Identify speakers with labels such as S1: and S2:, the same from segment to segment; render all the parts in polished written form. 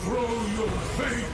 S1: Control your fate!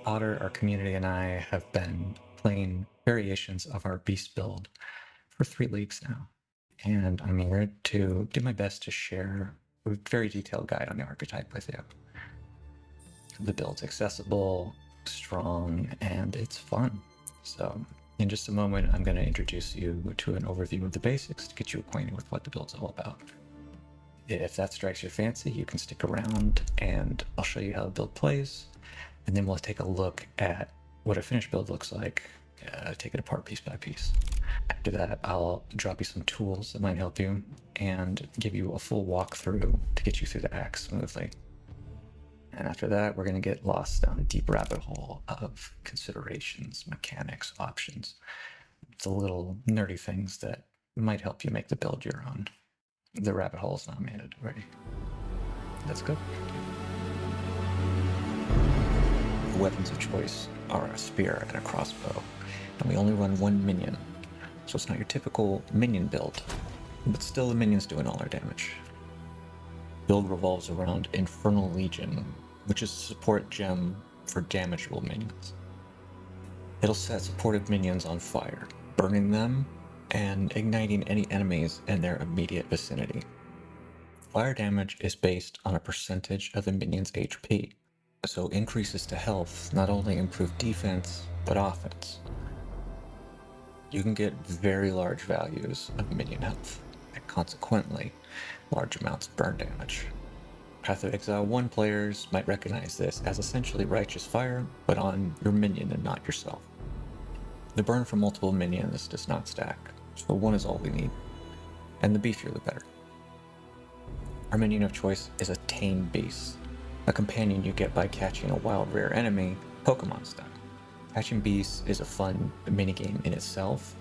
S2: Otter, our community, and I have been playing variations of our beast build for 3 leagues now, and I'm here to do my best to share a very detailed guide on the archetype with you. The build's accessible, strong, and it's fun. So in just a moment, I'm going to introduce you to an overview of the basics to get you acquainted with what the build's all about. If that strikes your fancy, you can stick around and I'll show you how the build plays, and then we'll take a look at what a finished build looks like, take it apart piece by piece. After that, I'll drop you some tools that might help you and give you a full walkthrough to get you through the act smoothly. And after that, we're going to get lost down a deep rabbit hole of considerations, mechanics, options, the little nerdy things that might help you make the build your own. The rabbit hole is not mandatory. Let's go. The weapons of choice are a spear and a crossbow, and we only run 1 minion, so it's not your typical minion build, but still the minions doing all our damage. Build revolves around Infernal Legion, which is a support gem for damageable minions. It'll set supportive minions on fire, burning them and igniting any enemies in their immediate vicinity. Fire damage is based on a percentage of the minion's HP, so increases to health not only improve defense, but offense. You can get very large values of minion health, and consequently, large amounts of burn damage. Path of Exile 1 players might recognize this as essentially righteous fire, but on your minion and not yourself. The burn from multiple minions does not stack, so 1 is all we need, and the beefier the better. Our minion of choice is a tame beast, a companion you get by catching a wild rare enemy, Pokemon style. Catching beasts is a fun minigame in itself,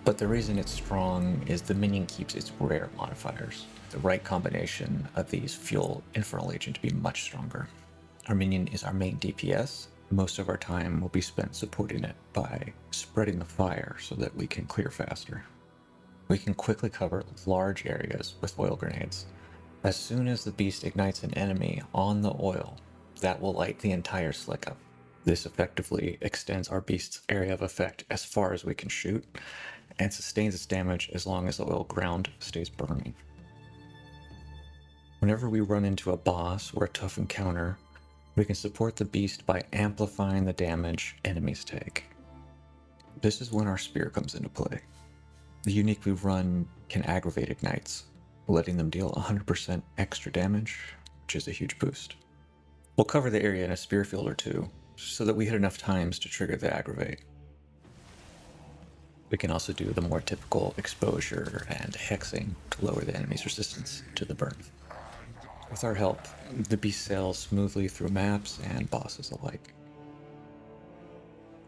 S2: but the reason it's strong is the minion keeps its rare modifiers. The right combination of these fuel Infernal Legion to be much stronger. Our minion is our main DPS. Most of our time will be spent supporting it by spreading the fire so that we can clear faster. We can quickly cover large areas with oil grenades. As soon as the beast ignites an enemy on the oil, that will light the entire slick up. This effectively extends our beast's area of effect as far as we can shoot, and sustains its damage as long as the oil ground stays burning. Whenever we run into a boss or a tough encounter, we can support the beast by amplifying the damage enemies take. This is when our spear comes into play. The unique we run can aggravate ignites, letting them deal 100% extra damage, which is a huge boost. We'll cover the area in a spear field or 2, so that we hit enough times to trigger the aggravate. We can also do the more typical exposure and hexing to lower the enemy's resistance to the burn. With our help, the beast sails smoothly through maps and bosses alike.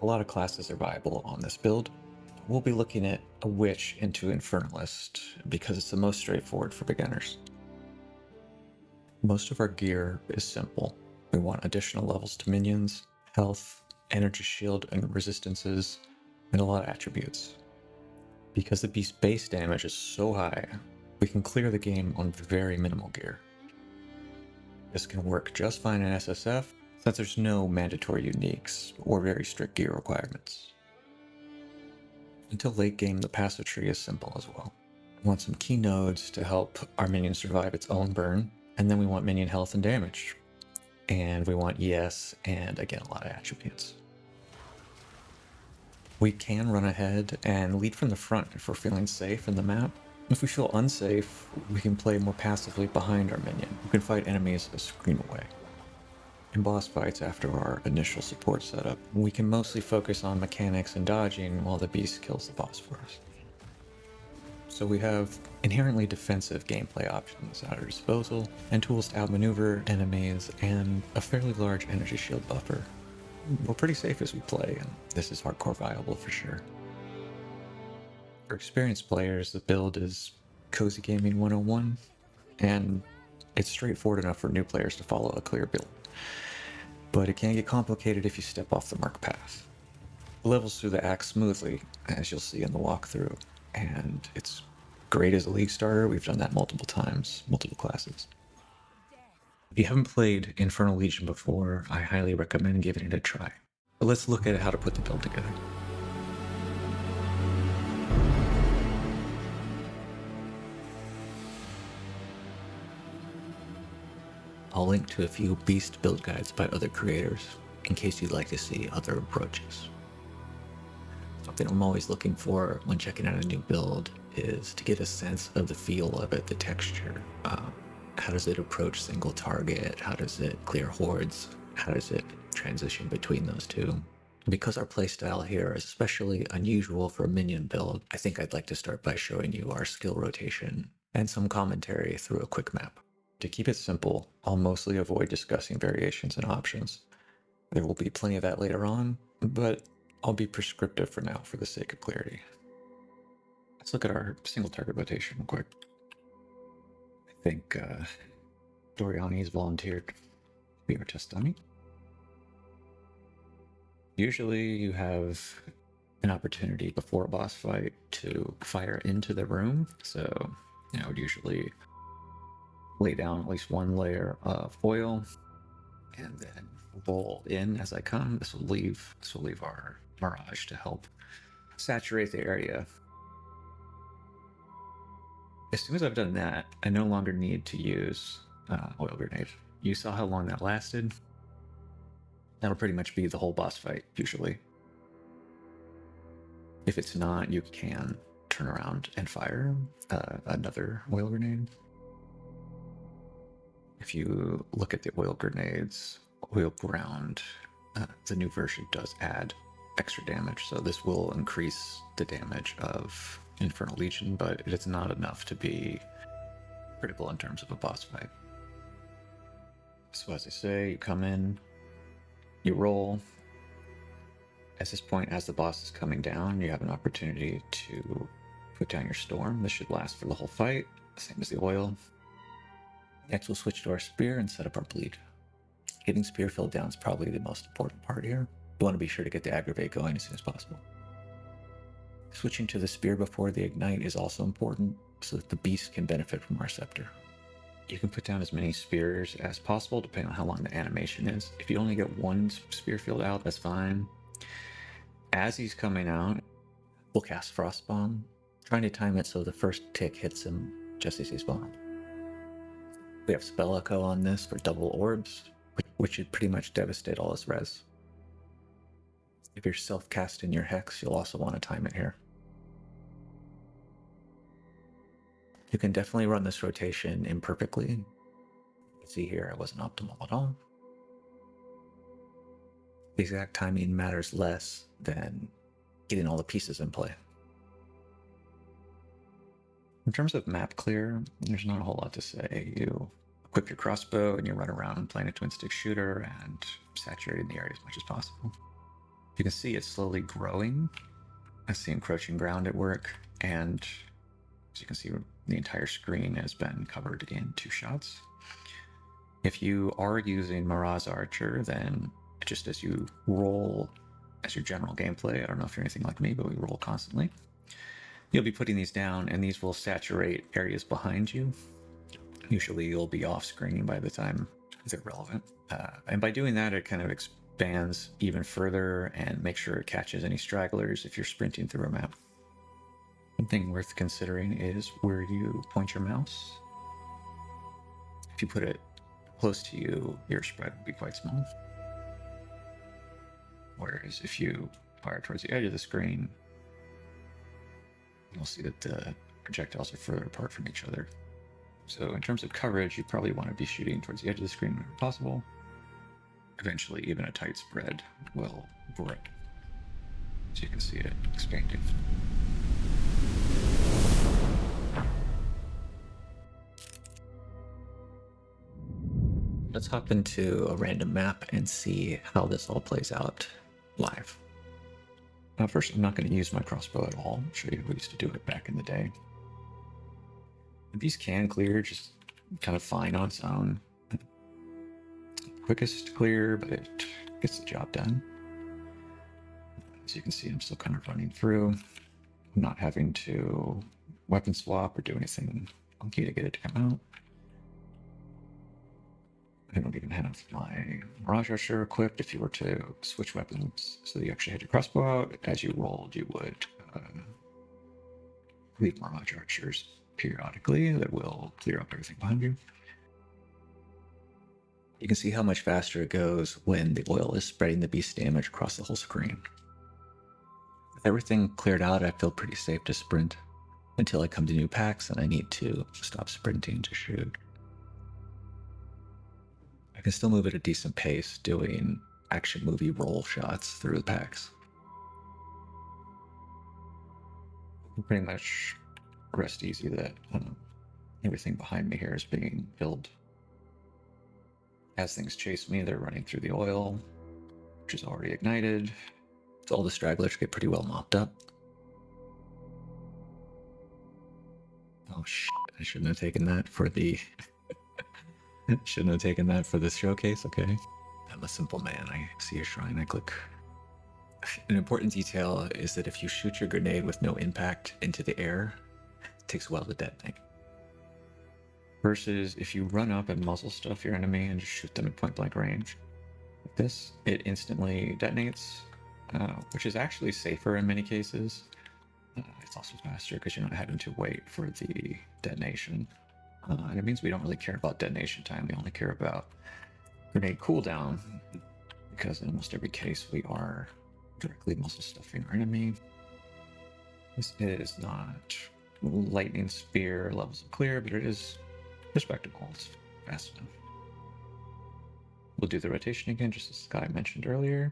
S2: A lot of classes are viable on this build. We'll be looking at a witch into Infernalist because it's the most straightforward for beginners. Most of our gear is simple. We want additional levels to minions, health, energy shield and resistances, and a lot of attributes. Because the beast's base damage is so high, we can clear the game on very minimal gear. This can work just fine in SSF, since there's no mandatory uniques or very strict gear requirements. Until late game, the passive tree is simple as well. We want some key nodes to help our minion survive its own burn, and then we want minion health and damage. And we want ES and, again, a lot of attributes. We can run ahead and lead from the front if we're feeling safe in the map. If we feel unsafe, we can play more passively behind our minion, who can fight enemies a screen away. In boss fights after our initial support setup, we can mostly focus on mechanics and dodging while the beast kills the boss for us. So we have inherently defensive gameplay options at our disposal, and tools to outmaneuver enemies, and a fairly large energy shield buffer. We're pretty safe as we play, and this is hardcore viable for sure. For experienced players, the build is Cozy Gaming 101, and it's straightforward enough for new players to follow a clear build. But it can get complicated if you step off the mark path. It levels through the axe smoothly, as you'll see in the walkthrough, and it's great as a league starter. We've done that multiple times, multiple classes. If you haven't played Infernal Legion before, I highly recommend giving it a try. But let's look at how to put the build together. I'll link to a few beast build guides by other creators, in case you'd like to see other approaches. Something I'm always looking for when checking out a new build is to get a sense of the feel of it, the texture. How does it approach single target? How does it clear hordes? How does it transition between those two? Because our playstyle here is especially unusual for a minion build, I think I'd like to start by showing you our skill rotation and some commentary through a quick map. To keep it simple, I'll mostly avoid discussing variations and options. There will be plenty of that later on, but I'll be prescriptive for now for the sake of clarity. Let's look at our single target rotation real quick. I think Doriani's volunteered to be our test dummy. Usually you have an opportunity before a boss fight to fire into the room, so I would usually lay down at least one layer of oil and then roll in as I come. This will leave our mirage to help saturate the area. As soon as I've done that, I no longer need to use oil grenade. You saw how long that lasted. That'll pretty much be the whole boss fight, usually. If it's not, you can turn around and fire another oil grenade. If you look at the oil grenades, oil ground, the new version does add extra damage, so this will increase the damage of Infernal Legion, but it's not enough to be critical in terms of a boss fight. So as I say, you come in, you roll. At this point, as the boss is coming down, you have an opportunity to put down your storm. This should last for the whole fight, same as the oil. Next, we'll switch to our spear and set up our bleed. Getting spear filled down is probably the most important part here. You want to be sure to get the aggravate going as soon as possible. Switching to the spear before the ignite is also important, so that the beast can benefit from our scepter. You can put down as many spears as possible, depending on how long the animation is. If you only get one spear filled out, that's fine. As he's coming out, we'll cast Frostbomb, trying to time it so the first tick hits him just as he's spawned. We have Spell Echo on this for double orbs, which should pretty much devastate all his res. If you're self-casting your Hex, you'll also want to time it here. You can definitely run this rotation imperfectly. You can see here it wasn't optimal at all. The exact timing matters less than getting all the pieces in play. In terms of map clear, there's not a whole lot to say. You equip your crossbow and you run around playing a twin stick shooter and saturating the area as much as possible. You can see it's slowly growing. I see encroaching ground at work, and as you can see, the entire screen has been covered in 2 shots. If you are using Mirage Archer, then just as you roll, as your general gameplay, I don't know if you're anything like me, but we roll constantly, you'll be putting these down, and these will saturate areas behind you. Usually you'll be off screen by the time they're relevant. And by doing that, it kind of expands even further and makes sure it catches any stragglers if you're sprinting through a map. One thing worth considering is where you point your mouse. If you put it close to you, your spread will be quite small. Whereas if you fire towards the edge of the screen, you'll see that the projectiles are further apart from each other. So in terms of coverage, you probably want to be shooting towards the edge of the screen whenever possible. Eventually, even a tight spread will grow. So you can see it expanding. Let's hop into a random map and see how this all plays out live. Now, first, I'm not going to use my crossbow at all. I'll show you who used to do it back in the day. The beast can clear just kind of fine on its own. Quickest clear, but it gets the job done. As you can see, I'm still kind of running through. I'm not having to weapon swap or do anything funky to get it to come out. I don't even have my Mirage Archer equipped. If you were to switch weapons so that you actually had your crossbow out, as you rolled, you would leave Mirage Archers periodically that will clear up everything behind you. You can see how much faster it goes when the oil is spreading the beast damage across the whole screen. With everything cleared out, I feel pretty safe to sprint until I come to new packs and I need to stop sprinting to shoot. I can still move at a decent pace doing action movie roll shots through the packs. Pretty much rest easy that everything behind me here is being killed. As things chase me, they're running through the oil, which is already ignited. So all the stragglers get pretty well mopped up. Oh shit, I shouldn't have taken that for the... shouldn't have taken that for the showcase, okay. I'm a simple man, I see a shrine, I click. An important detail is that if you shoot your grenade with no impact into the air, it takes a while to detonate. Versus if you run up and muzzle stuff your enemy and just shoot them at point blank range, like this, it instantly detonates, which is actually safer in many cases. It's also faster because you're not having to wait for the detonation. And it means we don't really care about detonation time, we only care about grenade cooldown, because in almost every case we are directly muzzle stuffing our enemy. This is not lightning spear levels of clear, but it is respectable. It's fast enough. We'll do the rotation again, just as Sky mentioned earlier.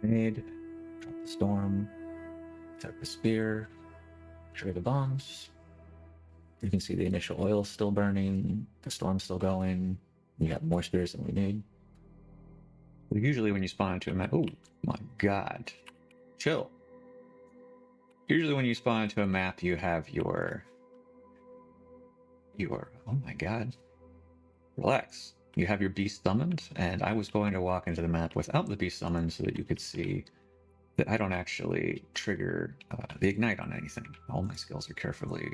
S2: Grenade, drop the storm, set the spear, trigger the bombs. You can see the initial oil still burning, the storm's still going. We have more spears than we need. But usually when you spawn into a map, oh my god, chill. Usually when you spawn into a map, you have your, oh my god, relax. You have your beast summoned, and I was going to walk into the map without the beast summoned so that you could see that I don't actually trigger the ignite on anything. All my skills are carefully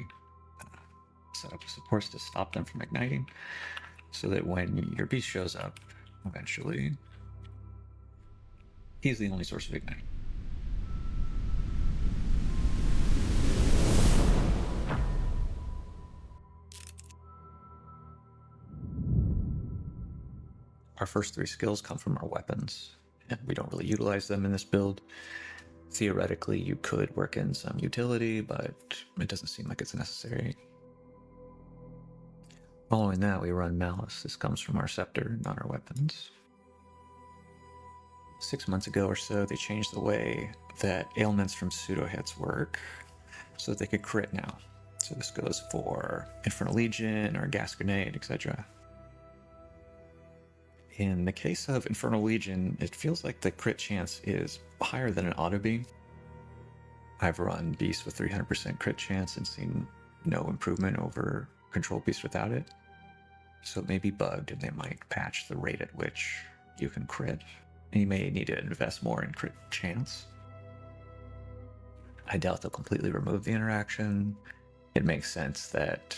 S2: set up with supports to stop them from igniting, so that when your beast shows up, eventually, he's the only source of ignite. Our first three skills come from our weapons, and we don't really utilize them in this build. Theoretically, you could work in some utility, but it doesn't seem like it's necessary. Following that, we run Malice. This comes from our scepter, not our weapons. 6 months ago or so, they changed the way that ailments from pseudo hits work, so that they could crit now. So this goes for Infernal Legion or Gas Grenade, etc. In the case of Infernal Legion, it feels like the crit chance is higher than it ought to be. I've run Beast with 300% crit chance and seen no improvement over Control Beast without it. So it may be bugged, and they might patch the rate at which you can crit. And you may need to invest more in crit chance. I doubt they'll completely remove the interaction. It makes sense that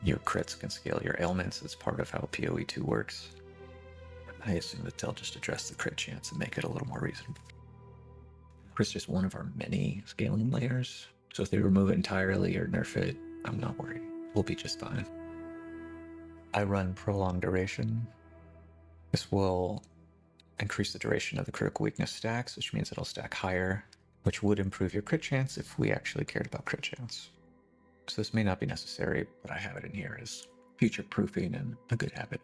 S2: your crits can scale your ailments as part of how PoE 2 works. I assume that they'll just address the crit chance and make it a little more reasonable. Crit's just one of our many scaling layers, so if they remove it entirely or nerf it, I'm not worried. We'll be just fine. I run Prolonged Duration. This will increase the duration of the critical weakness stacks, which means it'll stack higher, which would improve your crit chance if we actually cared about crit chance. So this may not be necessary, but I have it in here as future-proofing and a good habit.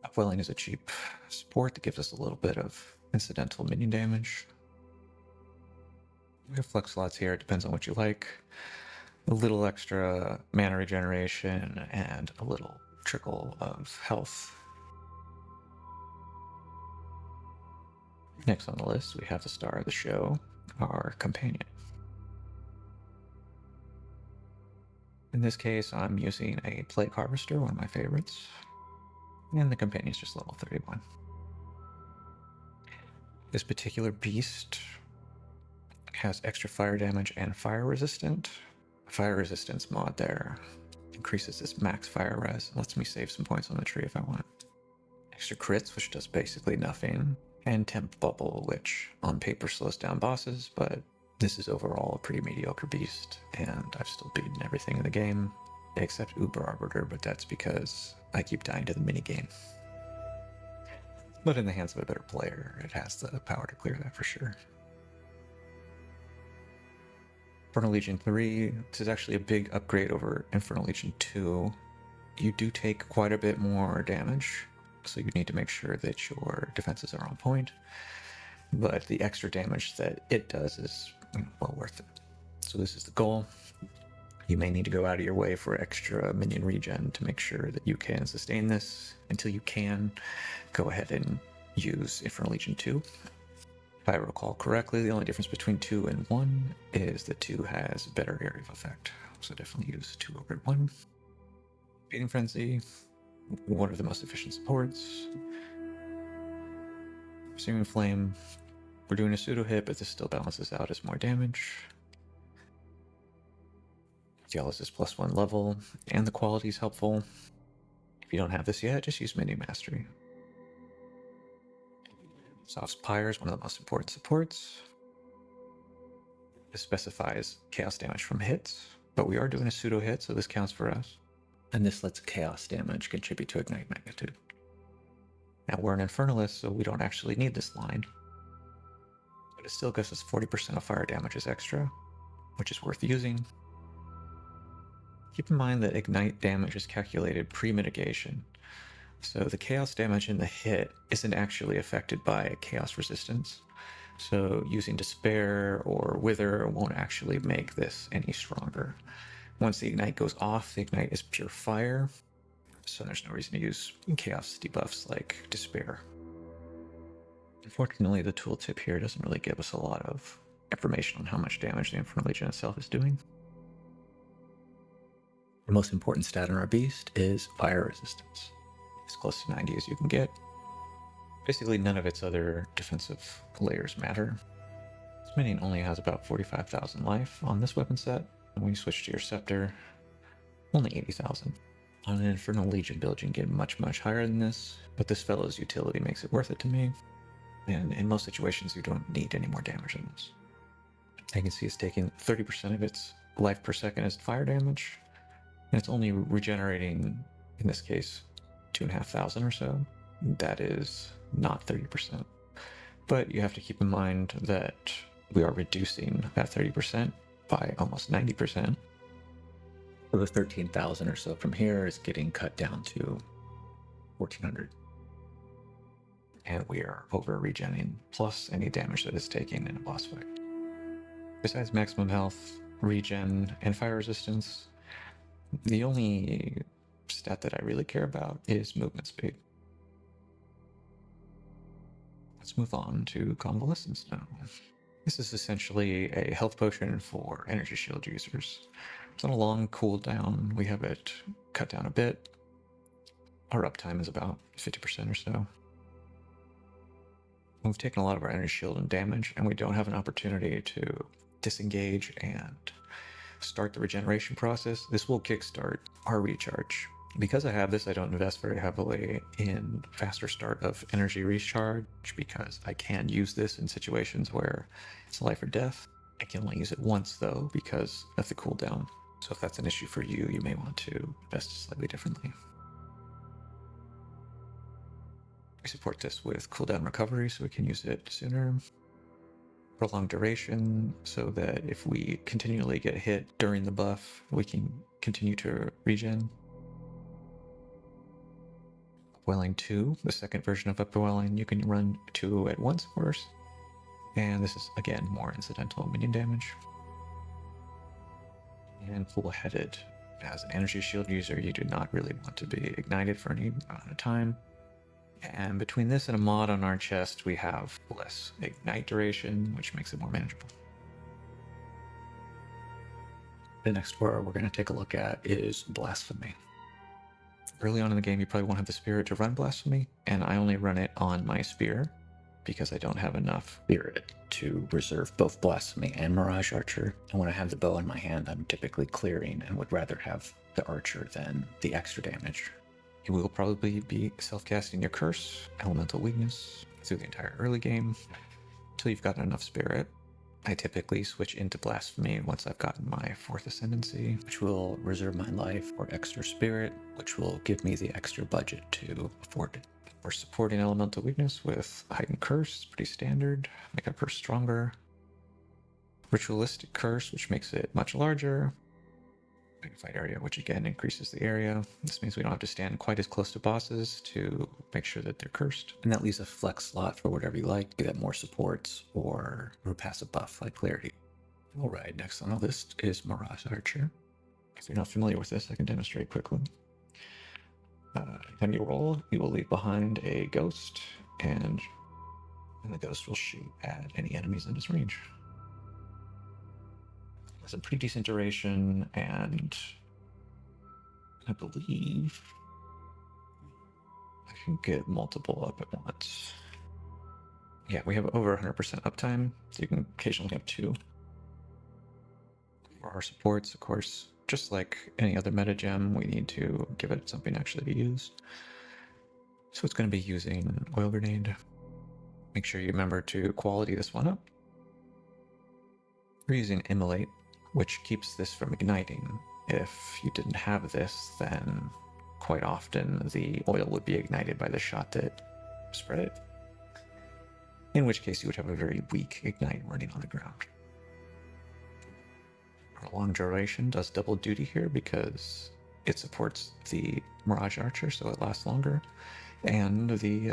S2: Upwelling is a cheap support that gives us a little bit of incidental minion damage. We have flex slots here, it depends on what you like. A little extra mana regeneration and a little trickle of health. Next on the list, we have the star of the show, our companion. In this case, I'm using a Plague Harvester, one of my favorites, and the companion is just level 31. This particular beast has extra fire damage and fire resistant. Fire resistance mod there increases this max fire res, lets me save some points on the tree if I want. Extra crits, which does basically nothing, and temp bubble, which on paper slows down bosses, but this is overall a pretty mediocre beast, and I've still beaten everything in the game except Uber Arbiter, but that's because I keep dying to the minigame. But in the hands of a better player, it has the power to clear that for sure. Infernal Legion 3, this is actually a big upgrade over Infernal Legion 2. You do take quite a bit more damage, so you need to make sure that your defenses are on point. But the extra damage that it does is well worth it. So this is the goal. You may need to go out of your way for extra minion regen to make sure that you can sustain this. Until you can, go ahead and use Infernal Legion 2. If I recall correctly, the only difference between 2 and 1 is that 2 has a better area of effect. So definitely use 2 over 1. Beating Frenzy, one of the most efficient supports. Consuming Flame, we're doing a pseudo hit, but this still balances out as more damage. Jealous is +1 level, and the quality is helpful. If you don't have this yet, just use Minion Mastery. Soft Pyre is one of the most important supports. This specifies chaos damage from hits, but we are doing a pseudo hit, so this counts for us. And this lets chaos damage contribute to ignite magnitude. Now we're an Infernalist, so we don't actually need this line. But it still gives us 40% of fire damage as extra, which is worth using. Keep in mind that ignite damage is calculated pre-mitigation. So the chaos damage in the hit isn't actually affected by chaos resistance. So using Despair or Wither won't actually make this any stronger. Once the ignite goes off, the ignite is pure fire. So there's no reason to use chaos debuffs like Despair. Unfortunately, the tooltip here doesn't really give us a lot of information on how much damage the Infernal Legion itself is doing. The most important stat on our beast is fire resistance. As close to 90 as you can get. Basically, none of its other defensive layers matter. This minion only has about 45,000 life on this weapon set. And when you switch to your scepter, only 80,000. On an Infernal Legion build, you can get much, much higher than this, but this fellow's utility makes it worth it to me. And in most situations, you don't need any more damage than this. I can see it's taking 30% of its life per second as fire damage, and it's only regenerating, in this case, 2,500 or so. That is not 30%. But you have to keep in mind that we are reducing that 30% by almost 90%. So the 13,000 or so from here is getting cut down to 1,400. And we are over regenning, plus any damage that is taken in a boss fight. Besides maximum health, regen, and fire resistance, the only stat that I really care about is movement speed. Let's move on to Convalescence now. This is essentially a health potion for energy shield users. It's on a long cooldown. We have it cut down a bit. Our uptime is about 50% or so. We've taken a lot of our energy shield and damage, and we don't have an opportunity to disengage and start the regeneration process. This will kickstart our recharge. Because I have this, I don't invest very heavily in faster start of energy recharge because I can use this in situations where it's life or death. I can only use it once though because of the cooldown. So if that's an issue for you, you may want to invest slightly differently. We support this with cooldown recovery so we can use it sooner. Prolonged duration so that if we continually get hit during the buff, we can continue to regen. Upwelling 2, the second version of Upwelling, you can run 2 at once, of course. And this is, again, more incidental minion damage. And full-headed. As an energy shield user, you do not really want to be ignited for any amount of time. And between this and a mod on our chest, we have less ignite duration, which makes it more manageable. The next word we're going to take a look at is Blasphemy. Early on in the game, you probably won't have the spirit to run Blasphemy, and I only run it on my spear because I don't have enough spirit to reserve both Blasphemy and Mirage Archer. And when I have the bow in my hand, I'm typically clearing and would rather have the Archer than the extra damage. You will probably be self-casting your Curse, Elemental Weakness, through the entire early game until you've gotten enough spirit. I typically switch into Blasphemy once I've gotten my 4th Ascendancy, which will reserve my life for extra spirit, which will give me the extra budget to afford it. We're supporting Elemental Weakness with Heightened Curse, pretty standard, make our curse stronger. Ritualistic Curse, which makes it much larger. Magnified Area, which again increases the area. This means we don't have to stand quite as close to bosses to make sure that they're cursed. And that leaves a flex slot for whatever you like, be that more supports or a passive buff like Clarity. Alright, next on the list is Mirage Archer. If you're not familiar with this, I can demonstrate quickly. When you roll, you will leave behind a ghost, and the ghost will shoot at any enemies in its range. It's a pretty decent duration, and I believe I can get multiple up at once. Yeah, we have over 100% uptime, so you can occasionally have 2. For our supports, of course, just like any other meta gem, we need to give it something actually to use. So it's going to be using Oil Grenade. Make sure you remember to quality this one up. We're using Immolate, which keeps this from igniting. If you didn't have this, then quite often the oil would be ignited by the shot that spread it. In which case you would have a very weak ignite running on the ground. Our long duration does double duty here because it supports the Mirage Archer, so it lasts longer, and the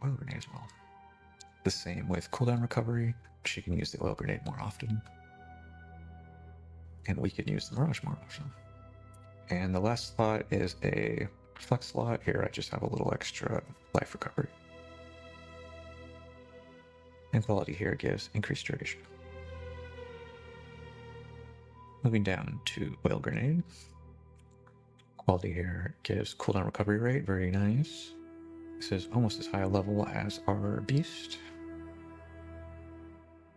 S2: oil grenade as well. The same with cooldown recovery. She can use the oil grenade more often. And we can use the Mirage more often. And the last slot is a flex slot. Here I just have a little extra life recovery. And quality here gives increased duration. Moving down to Oil Grenade. Quality here gives cooldown recovery rate, very nice. This is almost as high a level as our Beast.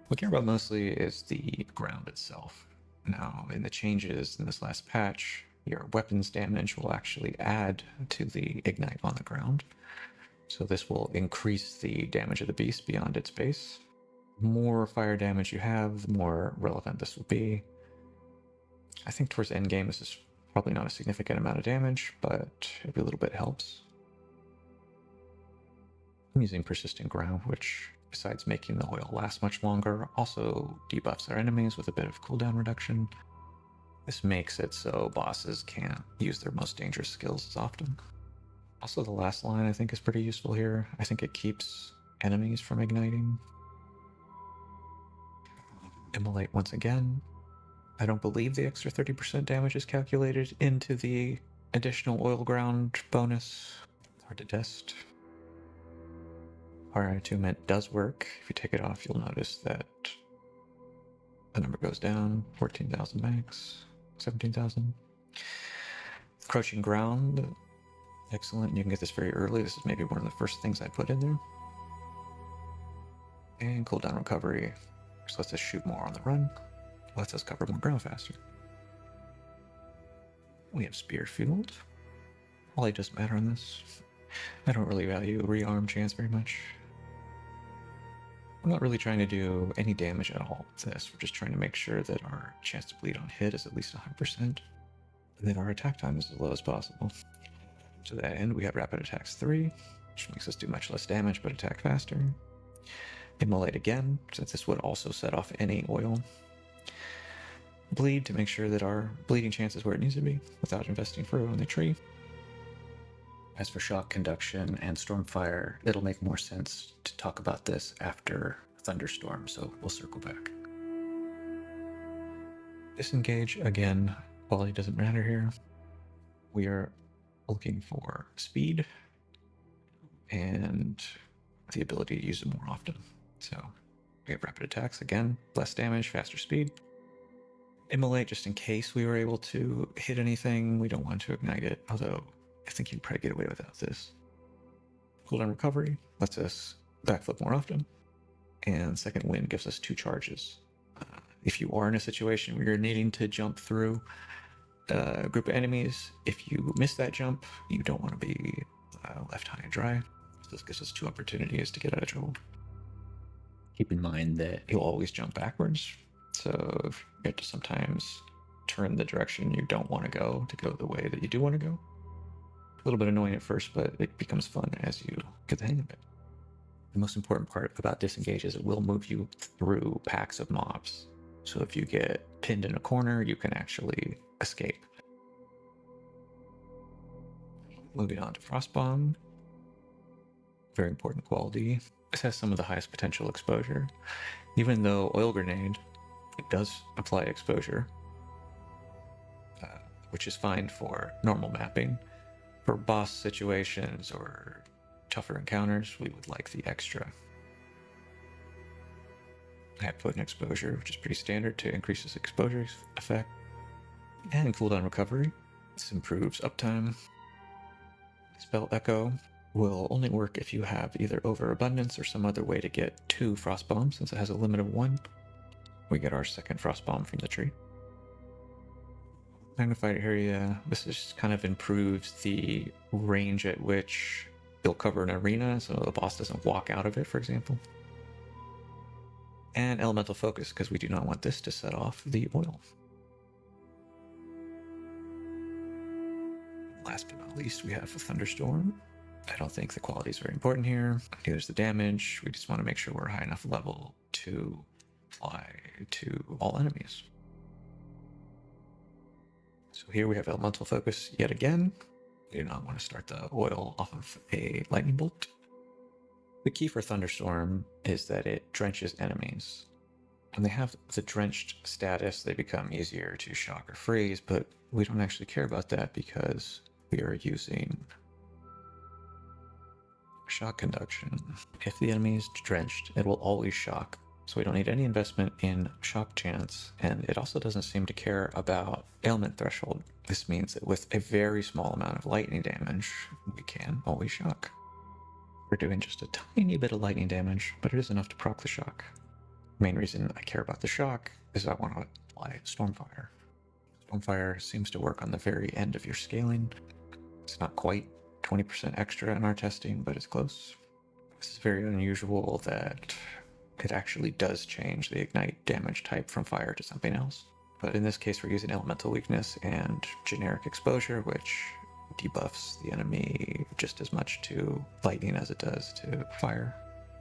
S2: What I care about mostly is the ground itself. Now, in the changes in this last patch, your weapons damage will actually add to the ignite on the ground. So this will increase the damage of the Beast beyond its base. The more fire damage you have, the more relevant this will be. I think towards endgame this is probably not a significant amount of damage, but every little bit helps. I'm using Persistent Ground, which, besides making the oil last much longer, also debuffs our enemies with a bit of cooldown reduction. This makes it so bosses can't use their most dangerous skills as often. Also, the last line I think is pretty useful here. I think it keeps enemies from igniting. Immolate once again. I don't believe the extra 30% damage is calculated into the additional oil ground bonus. Hard to test. Fire Attunement does work. If you take it off, you'll notice that the number goes down. 14,000 max, 17,000. Crouching Ground, excellent. You can get this very early. This is maybe one of the first things I put in there. And cooldown recovery, which lets us shoot more on the run. Lets us cover more ground faster. We have Spear Field. All it doesn't matter on this. I don't really value rearm chance very much. I'm not really trying to do any damage at all with this. We're just trying to make sure that our chance to bleed on hit is at least 100%, and that our attack time is as low as possible. To that end, we have Rapid Attacks 3, which makes us do much less damage but attack faster. Immolate again, since this would also set off any oil. Bleed to make sure that our bleeding chance is where it needs to be without investing further on the tree. As for Shock Conduction and Stormfire, it'll make more sense to talk about this after Thunderstorm, so we'll circle back. Disengage, again, quality doesn't matter here. We are looking for speed and the ability to use it more often. So we have rapid attacks, again, less damage, faster speed. Immolate, just in case we were able to hit anything. We don't want to ignite it, although I think you can probably get away without this. Cooldown recovery lets us backflip more often. And second wind gives us 2 charges. If you are in a situation where you're needing to jump through a group of enemies, if you miss that jump, you don't want to be left high and dry. So this gives us 2 opportunities to get out of trouble. Keep in mind that you'll always jump backwards, so if you have to sometimes turn the direction you don't want to go the way that you do want to go. A little bit annoying at first, but it becomes fun as you get the hang of it. The most important part about disengage is it will move you through packs of mobs. So if you get pinned in a corner, you can actually escape. Moving on to Frostbomb. Very important quality. This has some of the highest potential exposure. Even though Oil Grenade, it does apply exposure, which is fine for normal mapping. For boss situations or tougher encounters, we would like the extra. I have put in exposure, which is pretty standard to increase this exposure effect. And cooldown recovery. This improves uptime. Spell Echo will only work if you have either overabundance or some other way to get 2 frost bombs, since it has a limit of 1. We get our second frost bomb from the tree. Magnified area. This just kind of improves the range at which you'll cover an arena, so the boss doesn't walk out of it, for example. And elemental focus, because we do not want this to set off the oil. Last but not least, we have a thunderstorm. I don't think the quality is very important here. Here's the damage. We just want to make sure we're high enough level to apply to all enemies. So here we have elemental focus yet again. We do not want to start the oil off of a lightning bolt. The key for thunderstorm is that it drenches enemies. When they have the drenched status, they become easier to shock or freeze, but we don't actually care about that because we are using shock conduction. If the enemy is drenched, it will always shock. So we don't need any investment in shock chance, and it also doesn't seem to care about ailment threshold. This means that with a very small amount of lightning damage, we can always shock. We're doing just a tiny bit of lightning damage, but it is enough to proc the shock. The main reason I care about the shock is I want to apply Stormfire. Stormfire seems to work on the very end of your scaling. It's not quite 20% extra in our testing, but it's close. This is very unusual that it actually does change the ignite damage type from fire to something else. But in this case, we're using elemental weakness and generic exposure, which debuffs the enemy just as much to lightning as it does to fire.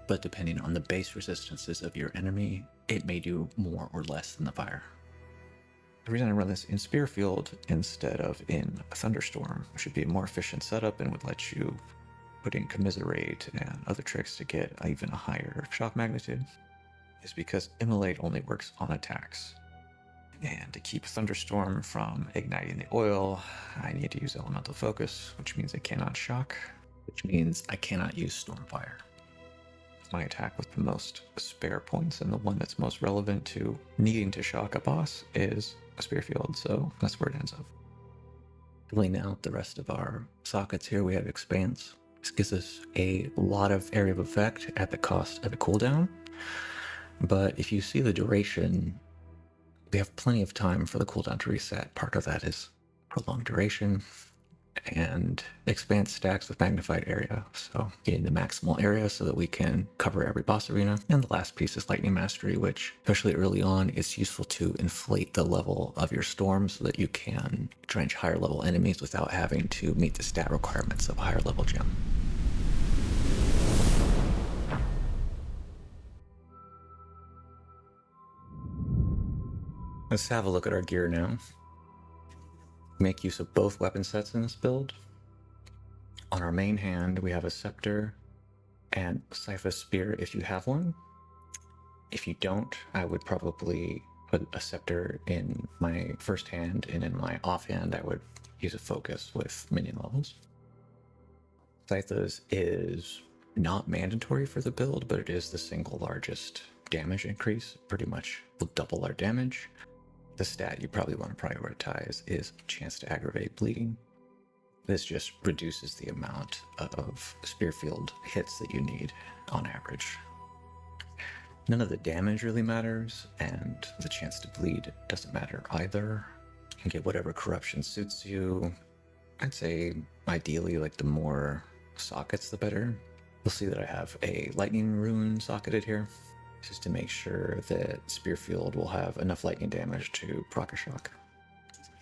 S2: But depending on the base resistances of your enemy, it may do more or less than the fire. The reason I run this in Spearfield instead of in Thunderstorm, which should be a more efficient setup and would let you put in Commiserate and other tricks to get even a higher shock magnitude, is because Immolate only works on attacks. And to keep Thunderstorm from igniting the oil, I need to use Elemental Focus, which means I cannot shock, which means I cannot use Stormfire. My attack with the most spare points and the one that's most relevant to needing to shock a boss is a Spearfield, so that's where it ends up. Filling out the rest of our sockets here, we have Expanse. This gives us a lot of area of effect at the cost of a cooldown, but if you see the duration, we have plenty of time for the cooldown to reset. Part of that is prolonged duration, and Expanse stacks with magnified area, so getting the maximal area so that we can cover every boss arena. And the last piece is Lightning Mastery, which, especially early on, is useful to inflate the level of your storm so that you can drench higher level enemies without having to meet the stat requirements of a higher level gem. Let's have a look at our gear now. Make use of both weapon sets in this build. On our main hand, we have a scepter and Sypha spear if you have one. If you don't, I would probably put a scepter in my first hand, and in my offhand I would use a focus with minion levels. Scythos is not mandatory for the build, but it is the single largest damage increase. Pretty much will double our damage. The stat you probably want to prioritize is chance to aggravate bleeding. This just reduces the amount of spear field hits that you need on average. None of the damage really matters, and the chance to bleed doesn't matter either. You can get whatever corruption suits you. I'd say ideally, like, the more sockets the better. You'll see that I have a lightning rune socketed here, just to make sure that spear field will have enough lightning damage to proc a shock.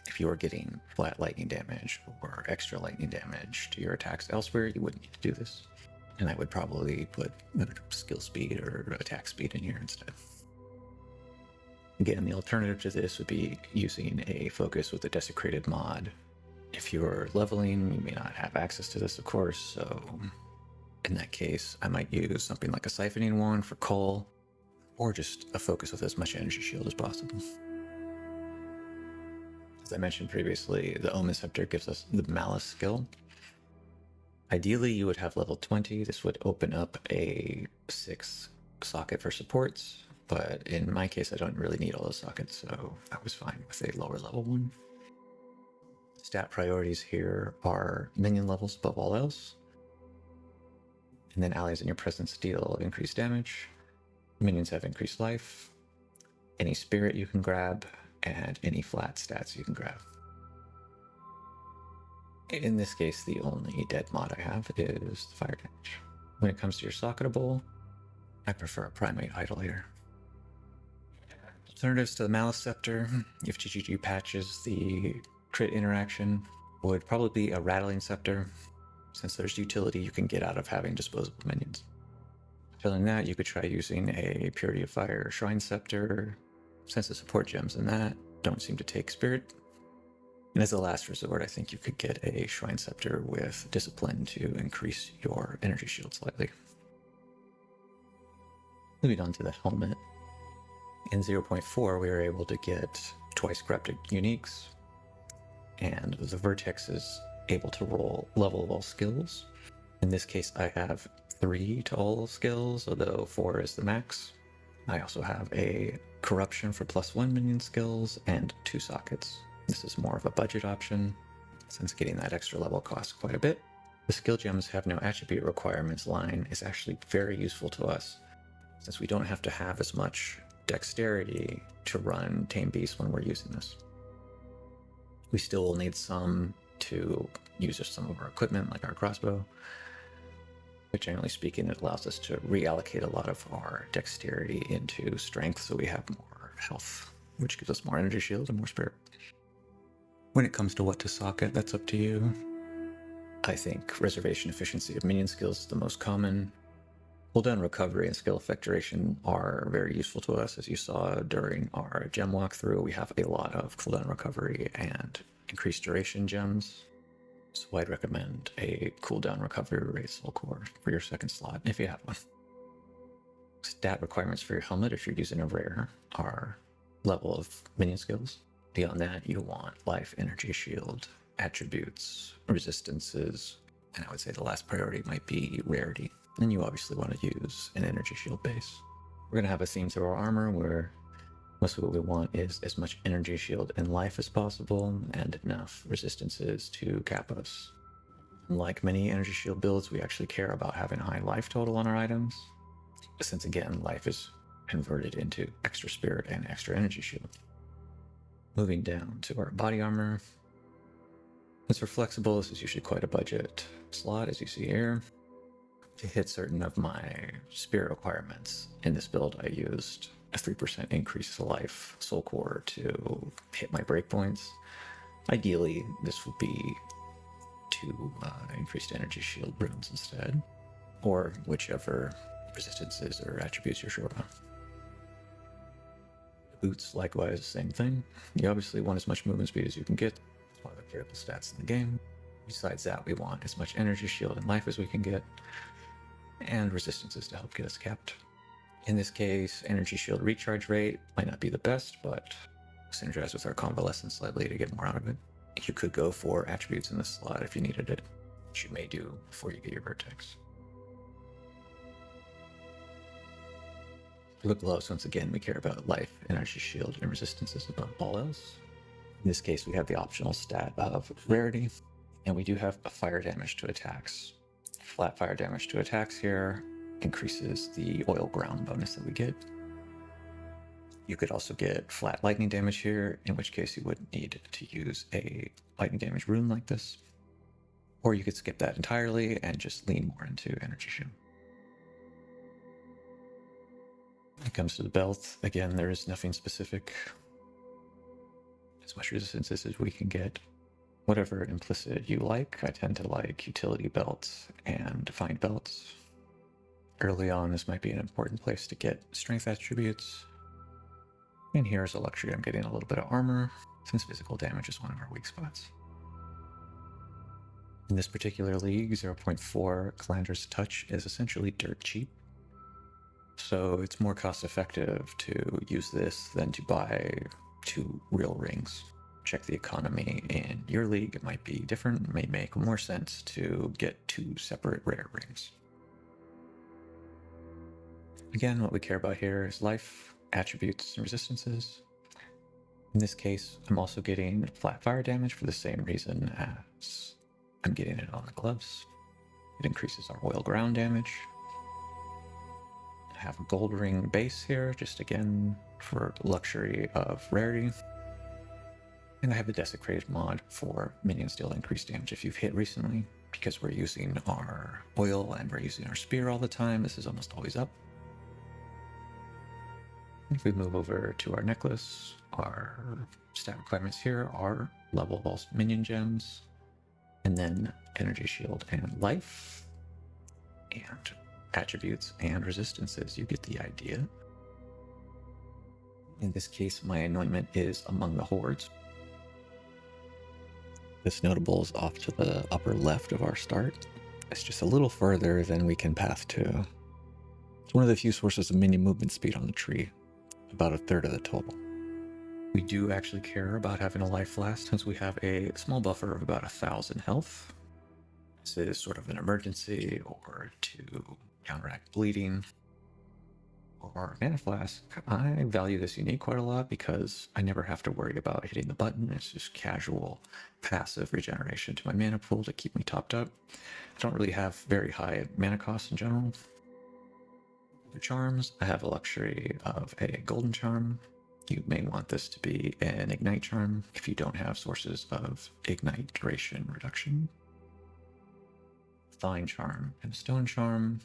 S2: If you are getting flat lightning damage or extra lightning damage to your attacks elsewhere, you wouldn't need to do this. And I would probably put skill speed or attack speed in here instead. Again, the alternative to this would be using a focus with a desecrated mod. If you're leveling, you may not have access to this, of course, so in that case, I might use something like a siphoning wand for coal, or just a focus with as much energy shield as possible. As I mentioned previously, the Omen Scepter gives us the Malice skill. Ideally, you would have level 20. This would open up a 6 socket for supports, but in my case, I don't really need all those sockets, so I was fine with a lower level one. Stat priorities here are minion levels above all else, and then allies in your presence deal increased damage. Minions have increased life, any spirit you can grab, and any flat stats you can grab. In this case, the only dead mod I have is the fire damage. When it comes to your socketable, I prefer a primate idol here. Alternatives to the Malice Scepter, if GGG patches the crit interaction, would probably be a Rattling Scepter, since there's utility you can get out of having disposable minions. Failing that, you could try using a Purity of Fire Shrine Scepter, since the support gems in that don't seem to take spirit. And as a last resort, I think you could get a Shrine Scepter with Discipline to increase your energy shield slightly. Moving on to the helmet. In 0.4, we were able to get twice corrupted uniques, and the Vertex is able to roll level of all skills. In this case, I have 3 to all skills, although 4 is the max. I also have a Corruption for +1 minion skills and 2 sockets. This is more of a budget option, since getting that extra level costs quite a bit. The skill gems have no attribute requirements line is actually very useful to us, since we don't have to have as much dexterity to run Tame Beast when we're using this. We still will need some to use some of our equipment, like our crossbow, but generally speaking, it allows us to reallocate a lot of our dexterity into strength, so we have more health, which gives us more energy shield and more spirit. When it comes to what to socket, that's up to you. I think reservation efficiency of minion skills is the most common. Cooldown recovery and skill effect duration are very useful to us. As you saw during our gem walkthrough, we have a lot of cooldown recovery and increased duration gems. So I'd recommend a cooldown recovery rate soul core for your second slot if you have one. Stat requirements for your helmet, if you're using a rare, are level of minion skills. Beyond that, you want life, energy shield, attributes, resistances, and I would say the last priority might be rarity. And you obviously want to use an energy shield base. We're going to have a theme to our armor where most of what we want is as much energy shield and life as possible, and enough resistances to cap us. Unlike many energy shield builds, we actually care about having a high life total on our items, since again, life is converted into extra spirit and extra energy shield. Moving down to our body armor. Since we're flexible, this is usually quite a budget slot, as you see here. To hit certain of my spirit requirements in this build, I used a 3% increase to life soul core to hit my breakpoints. Ideally, this would be 2 increased energy shield runes instead, or whichever resistances or attributes you're short on. Boots, likewise, same thing. You obviously want as much movement speed as you can get. It's one of the critical stats in the game. Besides that, we want as much energy shield and life as we can get, and resistances to help get us capped. In this case, energy shield recharge rate might not be the best, but synergize with our convalescence slightly to get more out of it. You could go for attributes in this slot if you needed it, which you may do before you get your vertex. For the gloves, once again, we care about life, energy shield, and resistances above all else. In this case, we have the optional stat of rarity, and we do have a fire damage to attacks. Flat fire damage to attacks here increases the oil ground bonus that we get. You could also get flat lightning damage here, in which case you wouldn't need to use a lightning damage rune like this. Or you could skip that entirely and just lean more into energy shield. When it comes to the belt, again, there is nothing specific. As much resistance as we can get. Whatever implicit you like. I tend to like utility belts and defined belts. Early on, this might be an important place to get strength attributes. And here's a luxury, I'm getting a little bit of armor, since physical damage is one of our weak spots. In this particular league, 0.4 Calandra's Touch is essentially dirt cheap. So it's more cost effective to use this than to buy 2 real rings. Check the economy in your league, it might be different, it may make more sense to get 2 separate rare rings. Again, what we care about here is life, attributes, and resistances. In this case, I'm also getting flat fire damage for the same reason as I'm getting it on the gloves. It increases our oil ground damage. I have a gold ring base here, just again for luxury of rarity. And I have the desecrated mod for minions deal increased damage if you've hit recently. Because we're using our oil and we're using our spear all the time, this is almost always up. If we move over to our necklace, our stat requirements here are level of all minion gems, and then energy shield and life, and attributes and resistances. You get the idea. In this case, my anointment is among the hordes. This notable is off to the upper left of our start. It's just a little further than we can path to. It's one of the few sources of minion movement speed on the tree, about 1/3 of the total. We do actually care about having a life last since we have a small buffer of about 1,000 health. This is sort of an emergency or to counteract bleeding. Or mana flask, I value this unique quite a lot because I never have to worry about hitting the button. It's just casual, passive regeneration to my mana pool to keep me topped up. I don't really have very high mana costs in general. For charms, I have a luxury of a golden charm. You may want this to be an ignite charm if you don't have sources of ignite duration reduction. Thine charm and stone charm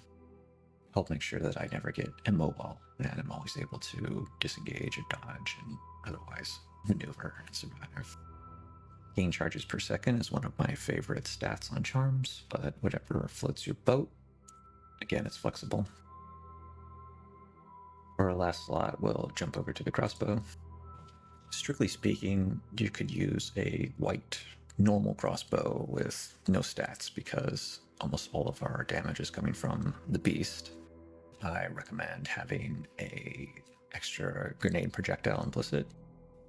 S2: help make sure that I never get immobile and I'm always able to disengage or dodge and otherwise maneuver and survive. Gain charges per second is one of my favorite stats on charms, but whatever floats your boat. Again, it's flexible. For our last slot, we'll jump over to the crossbow. Strictly speaking, you could use a white normal crossbow with no stats because almost all of our damage is coming from the beast. I recommend having a extra grenade projectile implicit.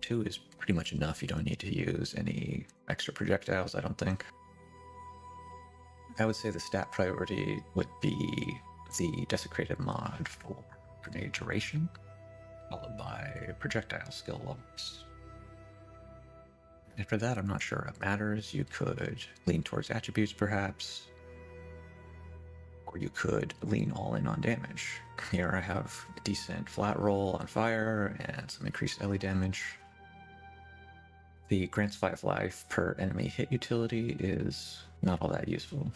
S2: 2 is pretty much enough. You don't need to use any extra projectiles, I don't think. I would say the stat priority would be the desecrated mod for grenade duration, followed by projectile skill levels. After that, I'm not sure it matters. You could lean towards attributes perhaps, or you could lean all in on damage. Here I have a decent flat roll on fire and some increased LE damage. The grants 5 life per enemy hit utility is not all that useful.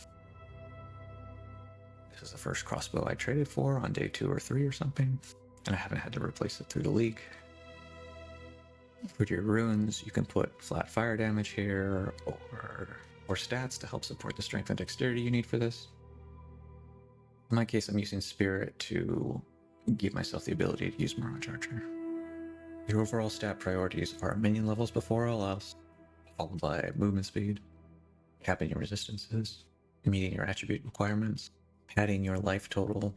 S2: This is the first crossbow I traded for on day 2 or 3 or something, and I haven't had to replace it through the league. For your runes, you can put flat fire damage here, or stats to help support the strength and dexterity you need for this. In my case, I'm using Spirit to give myself the ability to use Morrow Charger. Your overall stat priorities are minion levels before all else, followed by movement speed, capping your resistances, meeting your attribute requirements, padding your life total,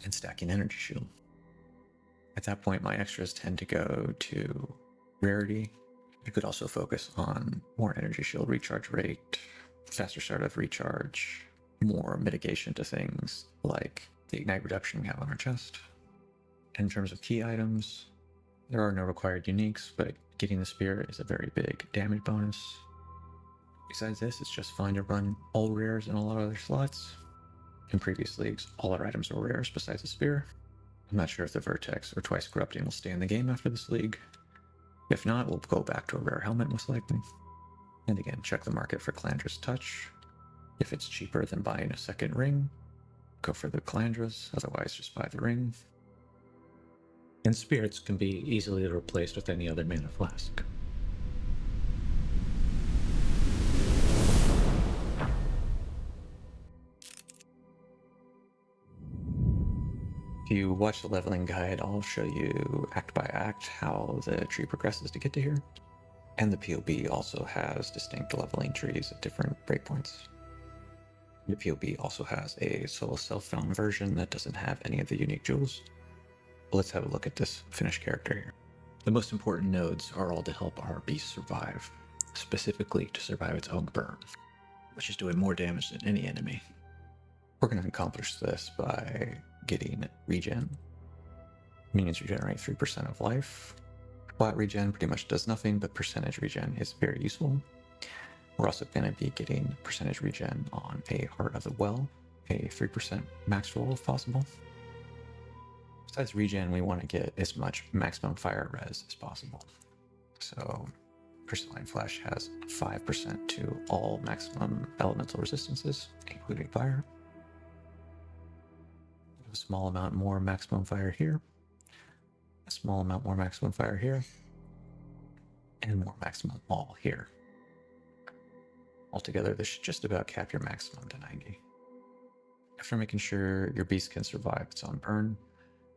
S2: and stacking energy shield. At that point, my extras tend to go to rarity. You could also focus on more energy shield recharge rate, faster start of recharge, more mitigation to things like the ignite reduction we have on our chest. In terms of key items, there are no required uniques, but getting the spear is a very big damage bonus. Besides this, it's just fine to run all rares in a lot of other slots. In previous leagues, all our items were rares besides the spear. I'm not sure if the Vertex or Twice Corrupting will stay in the game after this league. If not, we'll go back to a rare helmet most likely. And again, check the market for Calandra's Touch. If it's cheaper than buying a second ring, go for the Calandras, otherwise just buy the ring.
S3: And spirits can be easily replaced with any other mana flask.
S2: If you watch the leveling guide, I'll show you act by act how the tree progresses to get to here. And the PoB also has distinct leveling trees at different breakpoints. The PoB also has a solo self-found version that doesn't have any of the unique jewels. But let's have a look at this finished character here. The most important nodes are all to help our beast survive, specifically to survive its own burn, which is doing more damage than any enemy. We're going to accomplish this by getting regen. Minions regenerate 3% of life. Flat regen pretty much does nothing, but percentage regen is very useful. We're also going to be getting percentage regen on a Heart of the Well, a 3% max roll if possible. Besides regen, we want to get as much maximum fire res as possible. So Crystalline Flash has 5% to all maximum elemental resistances, including fire. A small amount more maximum fire here. A small amount more maximum fire here. And more maximum all here. Altogether, this should just about cap your maximum to 90. After making sure your beast can survive its own burn,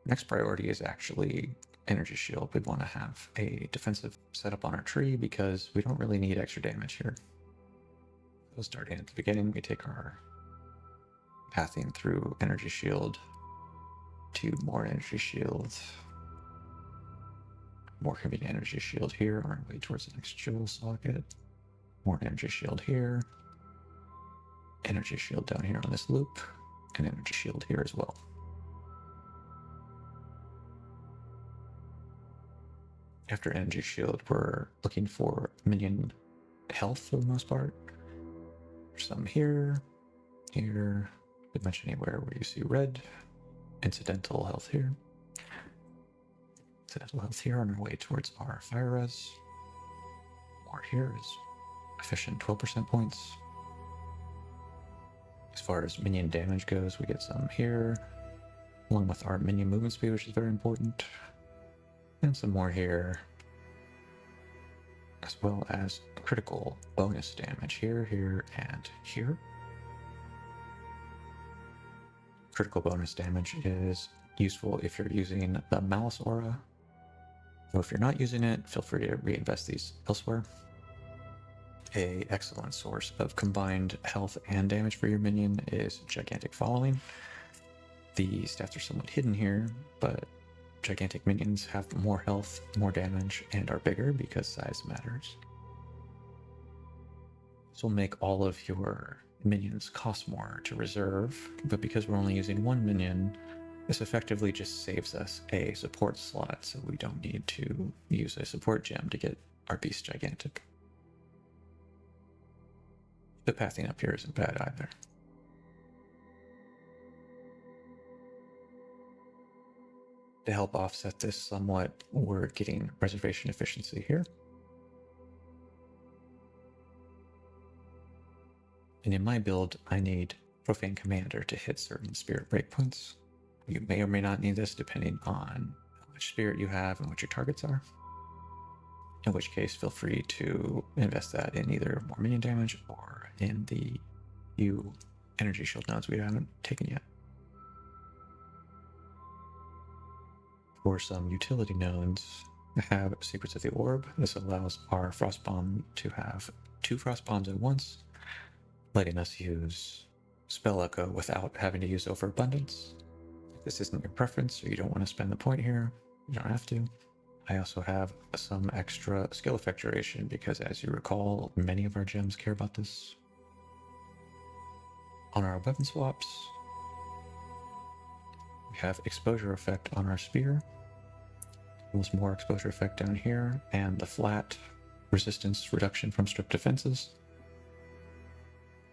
S2: next priority is actually energy shield. We want to have a defensive setup on our tree because we don't really need extra damage here. So starting at the beginning, we take our pathing through energy shield to more energy shield. More convenient energy shield here on our way towards the next jewel socket. More energy shield here. Energy shield down here on this loop. And energy shield here as well. After energy shield, we're looking for minion health for the most part. There's some here, here, pretty much anywhere where you see red. Incidental health here. Incidental health here on our way towards our fire res. More here is efficient 12% points. As far as minion damage goes, we get some here, along with our minion movement speed, which is very important. And some more here, as well as critical bonus damage here, here, and here. Critical bonus damage is useful if you're using the Malice Aura. So if you're not using it, feel free to reinvest these elsewhere. An excellent source of combined health and damage for your minion is Gigantic Following. The stats are somewhat hidden here, but gigantic minions have more health, more damage, and are bigger because size matters. This will make all of your minions cost more to reserve, but because we're only using one minion, this effectively just saves us a support slot, so we don't need to use a support gem to get our beast gigantic. The pathing up here isn't bad either. To help offset this somewhat, we're getting reservation efficiency here. And in my build, I need Profane Commander to hit certain spirit breakpoints. You may or may not need this depending on how much spirit you have and what your targets are. In which case, feel free to invest that in either more minion damage or in the few energy shield nodes we haven't taken yet. For some utility nodes, I have Secrets of the Orb. This allows our Frost Bomb to have 2 Frost Bombs at once, letting us use Spell Echo without having to use Overabundance. If this isn't your preference or you don't want to spend the point here, You don't have to. I also have some extra skill effect duration because, as you recall, many of our gems care about this. On our weapon swaps, we have exposure effect on our spear. There's more exposure effect down here, and the flat resistance reduction from strip defenses.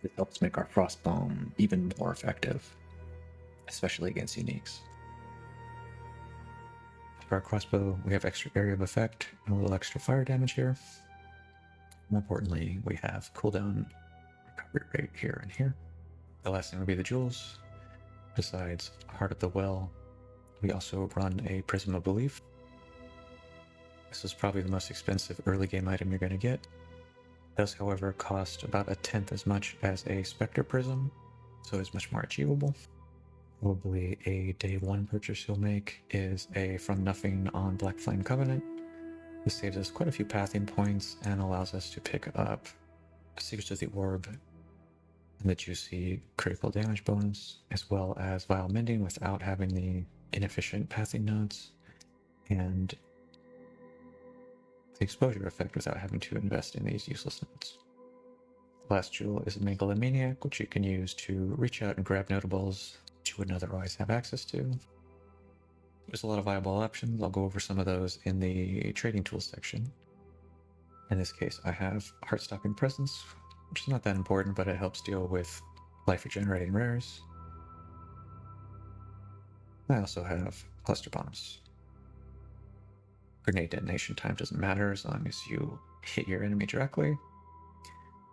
S2: It helps make our frostbomb even more effective, especially against uniques. For our crossbow, we have extra area of effect and a little extra fire damage here. More importantly, we have cooldown recovery rate here and here. The last thing would be the jewels. Besides Heart of the Well, we also run a Prism of Belief. This is probably the most expensive early game item you're going to get. It does, however, cost about 1/10 as much as a Spectre Prism, so it's much more achievable. Probably a day one purchase you'll make is a From Nothing on Black Flame Covenant. This saves us quite a few pathing points and allows us to pick up Secrets of the Orb and the juicy critical damage bonus, as well as Vile Mending without having the inefficient pathing nodes, and the exposure effect without having to invest in these useless nodes. The last jewel is a Megalomaniac, which you can use to reach out and grab notables that you wouldn't otherwise have access to. There's a lot of viable options. I'll go over some of those in the trading tools section. In this case, I have Heart-Stopping Presence, which is not that important, but it helps deal with life regenerating rares. I also have Cluster Bombs. Grenade detonation time doesn't matter as long as you hit your enemy directly.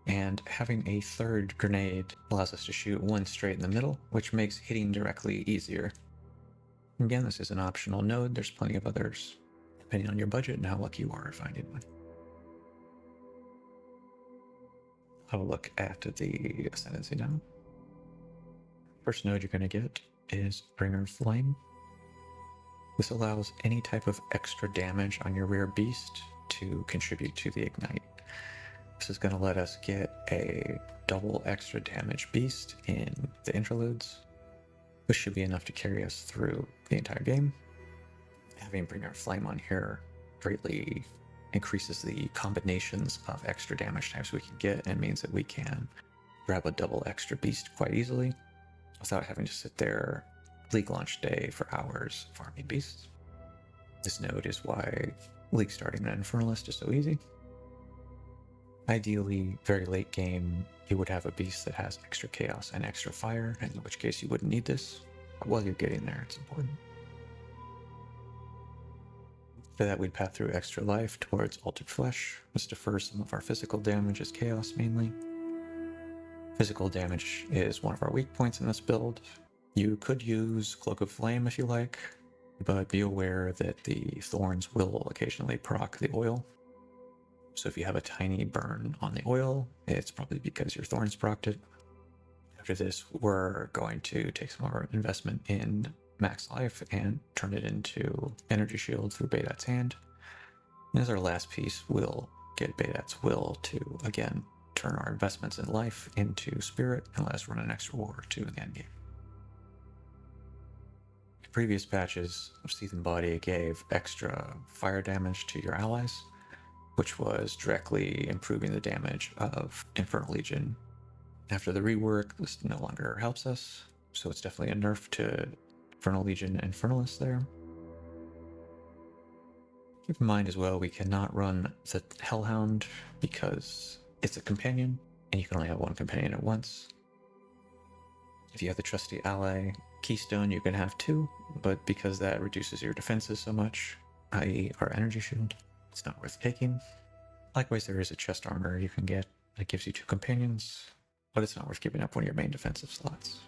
S2: And having a third grenade allows us to shoot one straight in the middle, which makes hitting directly easier. Again, this is an optional node. There's plenty of others, depending on your budget and how lucky you are finding one. Have a look at the Ascendancy now. First node you're going to get is Bringer of Flame. This allows any type of extra damage on your rear beast to contribute to the ignite. This is going to let us get a double extra damage beast in the Interludes. This should be enough to carry us through the entire game. Having Bringer of Flame on here greatly increases the combinations of extra damage types we can get and means that we can grab a double extra beast quite easily without having to sit there League launch day for hours farming beasts. This node is why League starting an Infernalist is so easy. Ideally, very late game, you would have a beast that has extra chaos and extra fire, in which case you wouldn't need this. But while you're getting there, it's important. For that, we'd path through extra life towards Altered Flesh, which defers some of our physical damage as chaos mainly. Physical damage is one of our weak points in this build. You could use Cloak of Flame if you like, but be aware that the thorns will occasionally proc the oil. So if you have a tiny burn on the oil, it's probably because your thorns procced it. After this, we're going to take some of our investment in max life and turn it into energy shield through Baydat's Hand. And as our last piece, we'll get Baydat's Will to, again, turn our investments in life into spirit and let us run an extra war or two in the endgame. Previous patches of Seethen Body gave extra fire damage to your allies, which was directly improving the damage of Infernal Legion. After the rework, this no longer helps us, so it's definitely a nerf to Infernal Legion Infernalist there. Keep in mind as well, we cannot run the Hellhound because it's a companion, and you can only have one companion at once. If you have the trusty ally Keystone, you can have two, but because that reduces your defenses so much, i.e. our energy shield, it's not worth taking. Likewise, there is a chest armor you can get that gives you two companions, but it's not worth giving up one of your main defensive slots.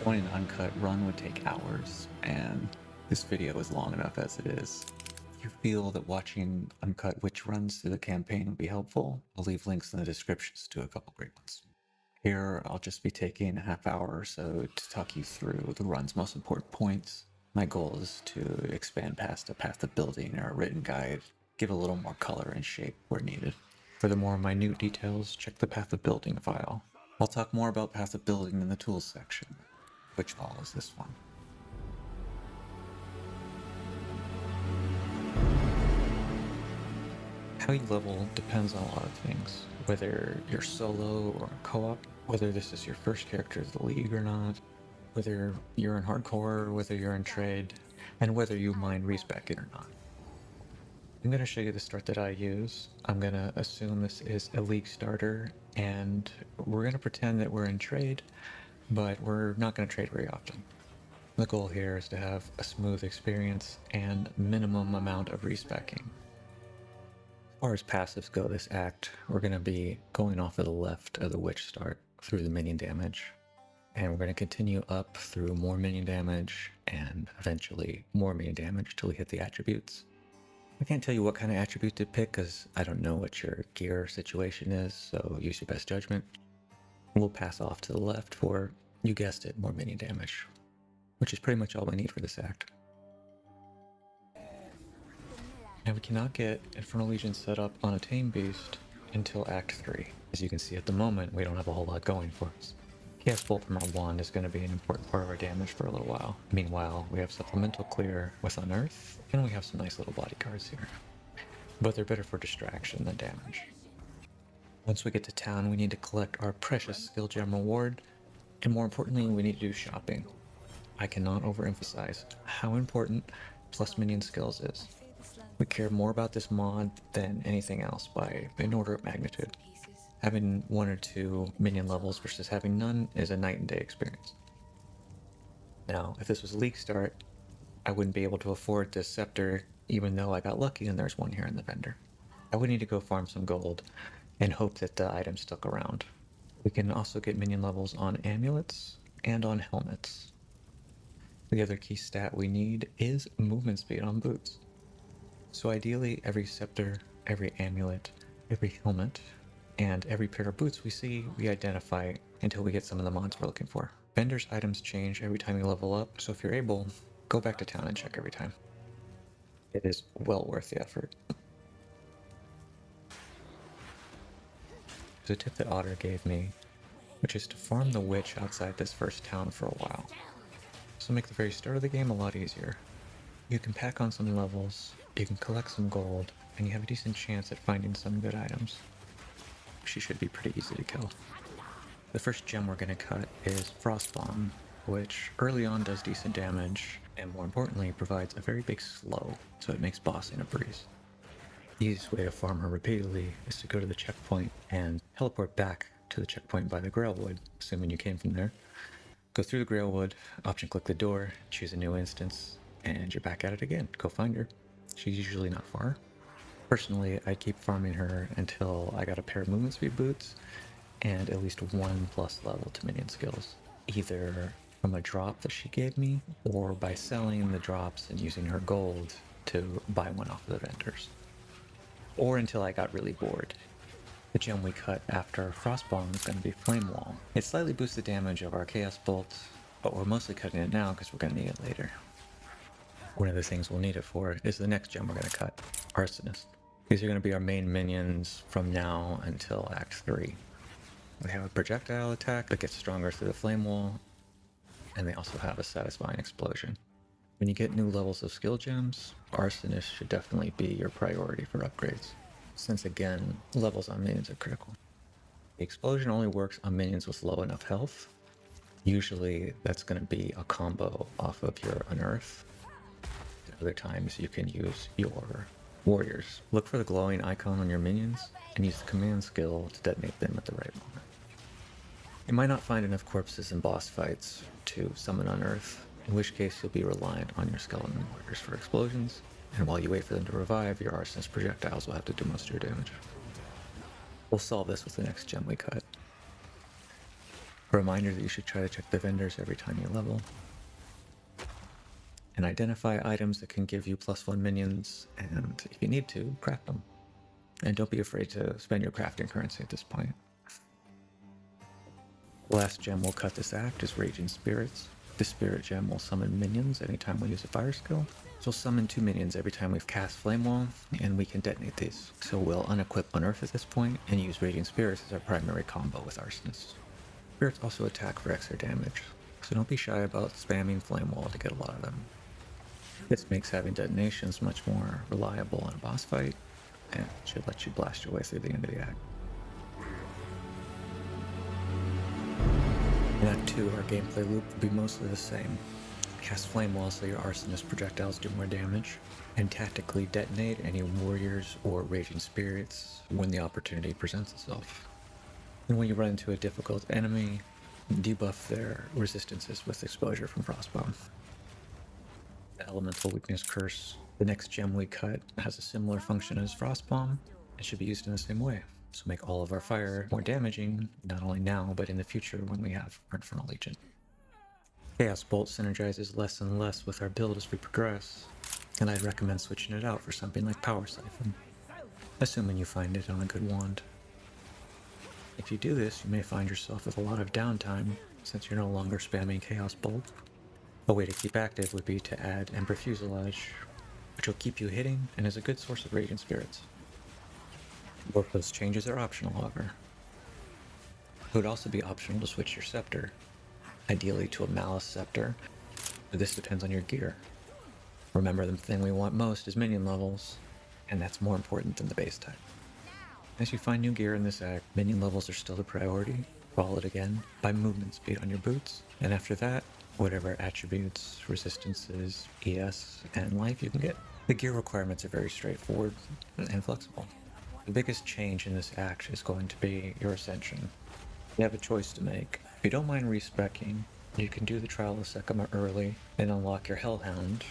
S2: Going an uncut run would take hours, and this video is long enough as it is. If you feel that watching uncut witch runs through the campaign would be helpful, I'll leave links in the descriptions to a couple great ones. Here, I'll just be taking a half hour or so to talk you through the run's most important points. My goal is to expand past a path of building or a written guide, give a little more color and shape where needed. For the more minute details, check the path of building file. I'll talk more about passive building in the tools section, which follows this one. How you level depends on a lot of things, whether you're solo or co-op, whether this is your first character of the league or not, whether you're in hardcore, whether you're in trade, and whether you mind respecing or not. I'm going to show you the start that I use. I'm going to assume this is a league starter, and we're going to pretend that we're in trade, but we're not going to trade very often. The goal here is to have a smooth experience and minimum amount of respecking. As far as passives go this act, we're going to be going off of the left of the witch start through the minion damage, and we're going to continue up through more minion damage and eventually more minion damage till we hit the attributes. I can't tell you what kind of attribute to pick because I don't know what your gear situation is, so use your best judgment. We'll pass off to the left for, you guessed it, more minion damage, which is pretty much all we need for this act. Now we cannot get Infernal Legion set up on a tame beast until Act 3. As you can see at the moment, we don't have a whole lot going for us. Chaos Bolt from our wand is going to be an important part of our damage for a little while. Meanwhile, we have supplemental clear with Unearth, and we have some nice little bodyguards here. But they're better for distraction than damage. Once we get to town, we need to collect our precious skill gem reward, and more importantly, we need to do shopping. I cannot overemphasize how important plus minion skills is. We care more about this mod than anything else by an order of magnitude. Having 1 or 2 minion levels versus having none is a night and day experience. Now, if this was League Start, I wouldn't be able to afford this scepter even though I got lucky and there's one here in the vendor. I would need to go farm some gold and hope that the item stuck around. We can also get minion levels on amulets and on helmets. The other key stat we need is movement speed on boots. So ideally, every scepter, every amulet, every helmet, and every pair of boots we see, we identify until we get some of the mods we're looking for. Vendors' items change every time you level up, so if you're able, go back to town and check every time. It is well worth the effort. There's a tip that Otter gave me, which is to farm the witch outside this first town for a while. This will make the very start of the game a lot easier. You can pack on some levels, you can collect some gold, and you have a decent chance at finding some good items. She should be pretty easy to kill. The first gem we're going to cut is Frostbomb, which early on does decent damage, and more importantly provides a very big slow, so it makes bossing a breeze. The easiest way to farm her repeatedly is to go to the checkpoint and teleport back to the checkpoint by the Grailwood, assuming you came from there. Go through the Grailwood, option click the door, choose a new instance, and you're back at it again. Go find her. She's usually not far. Personally, I keep farming her until I got a pair of movement speed boots and at least 1+ level to minion skills, either from a drop that she gave me or by selling the drops and using her gold to buy one off of the vendors, or until I got really bored. The gem we cut after Frostbomb is going to be Flame Wall. It slightly boosts the damage of our Chaos Bolt, but we're mostly cutting it now because we're going to need it later. One of the things we'll need it for is the next gem we're going to cut, Arsonist. These are going to be our main minions from now until Act 3. We have a projectile attack that gets stronger through the flame wall, and they also have a satisfying explosion. When you get new levels of skill gems, Arsonist should definitely be your priority for upgrades, since again, levels on minions are critical. The explosion only works on minions with low enough health. Usually that's going to be a combo off of your Unearth. Other times you can use your warriors. Look for the glowing icon on your minions and use the command skill to detonate them at the right moment. You might not find enough corpses in boss fights to summon Unearth, in which case you'll be reliant on your skeleton warriors for explosions, and while you wait for them to revive, your arsonist projectiles will have to do most of your damage. We'll solve this with the next gem we cut. A reminder that you should try to check the vendors every time you level, and identify items that can give you +1 minions, and if you need to, craft them. And don't be afraid to spend your crafting currency at this point. The last gem we'll cut this act is Raging Spirits. This spirit gem will summon minions anytime we use a fire skill. So we'll summon 2 minions every time we've cast Flame Wall, and we can detonate these. So we'll unequip Unearth at this point and use Raging Spirits as our primary combo with Arsonists. Spirits also attack for extra damage, so don't be shy about spamming Flame Wall to get a lot of them. This makes having detonations much more reliable in a boss fight, and should let you blast your way through the end of the act. In Act 2, our gameplay loop will be mostly the same. Cast Flame Wall so your arsonist projectiles do more damage, and tactically detonate any warriors or raging spirits when the opportunity presents itself. And when you run into a difficult enemy, debuff their resistances with exposure from Frostbomb. The Elemental Weakness Curse, the next gem we cut, has a similar function as Frostbomb and should be used in the same way. So make all of our fire more damaging, not only now, but in the future when we have our Infernal Legion. Chaos Bolt synergizes less and less with our build as we progress, and I'd recommend switching it out for something like Power Siphon, assuming you find it on a good wand. If you do this, you may find yourself with a lot of downtime, since you're no longer spamming Chaos Bolt. A way to keep active would be to add Ember Fuselage, which will keep you hitting and is a good source of raging spirits. Both those changes are optional, however. It would also be optional to switch your scepter, ideally to a Malice Scepter, but this depends on your gear. Remember, the thing we want most is minion levels, and that's more important than the base type. As you find new gear in this act, minion levels are still the priority, followed again by movement speed on your boots, and after that, whatever attributes, resistances, ES, and life you can get. The gear requirements are very straightforward and flexible. The biggest change in this act is going to be your ascension. You have a choice to make. If you don't mind respecking, you can do the Trial of Sekima early and unlock your Hellhound,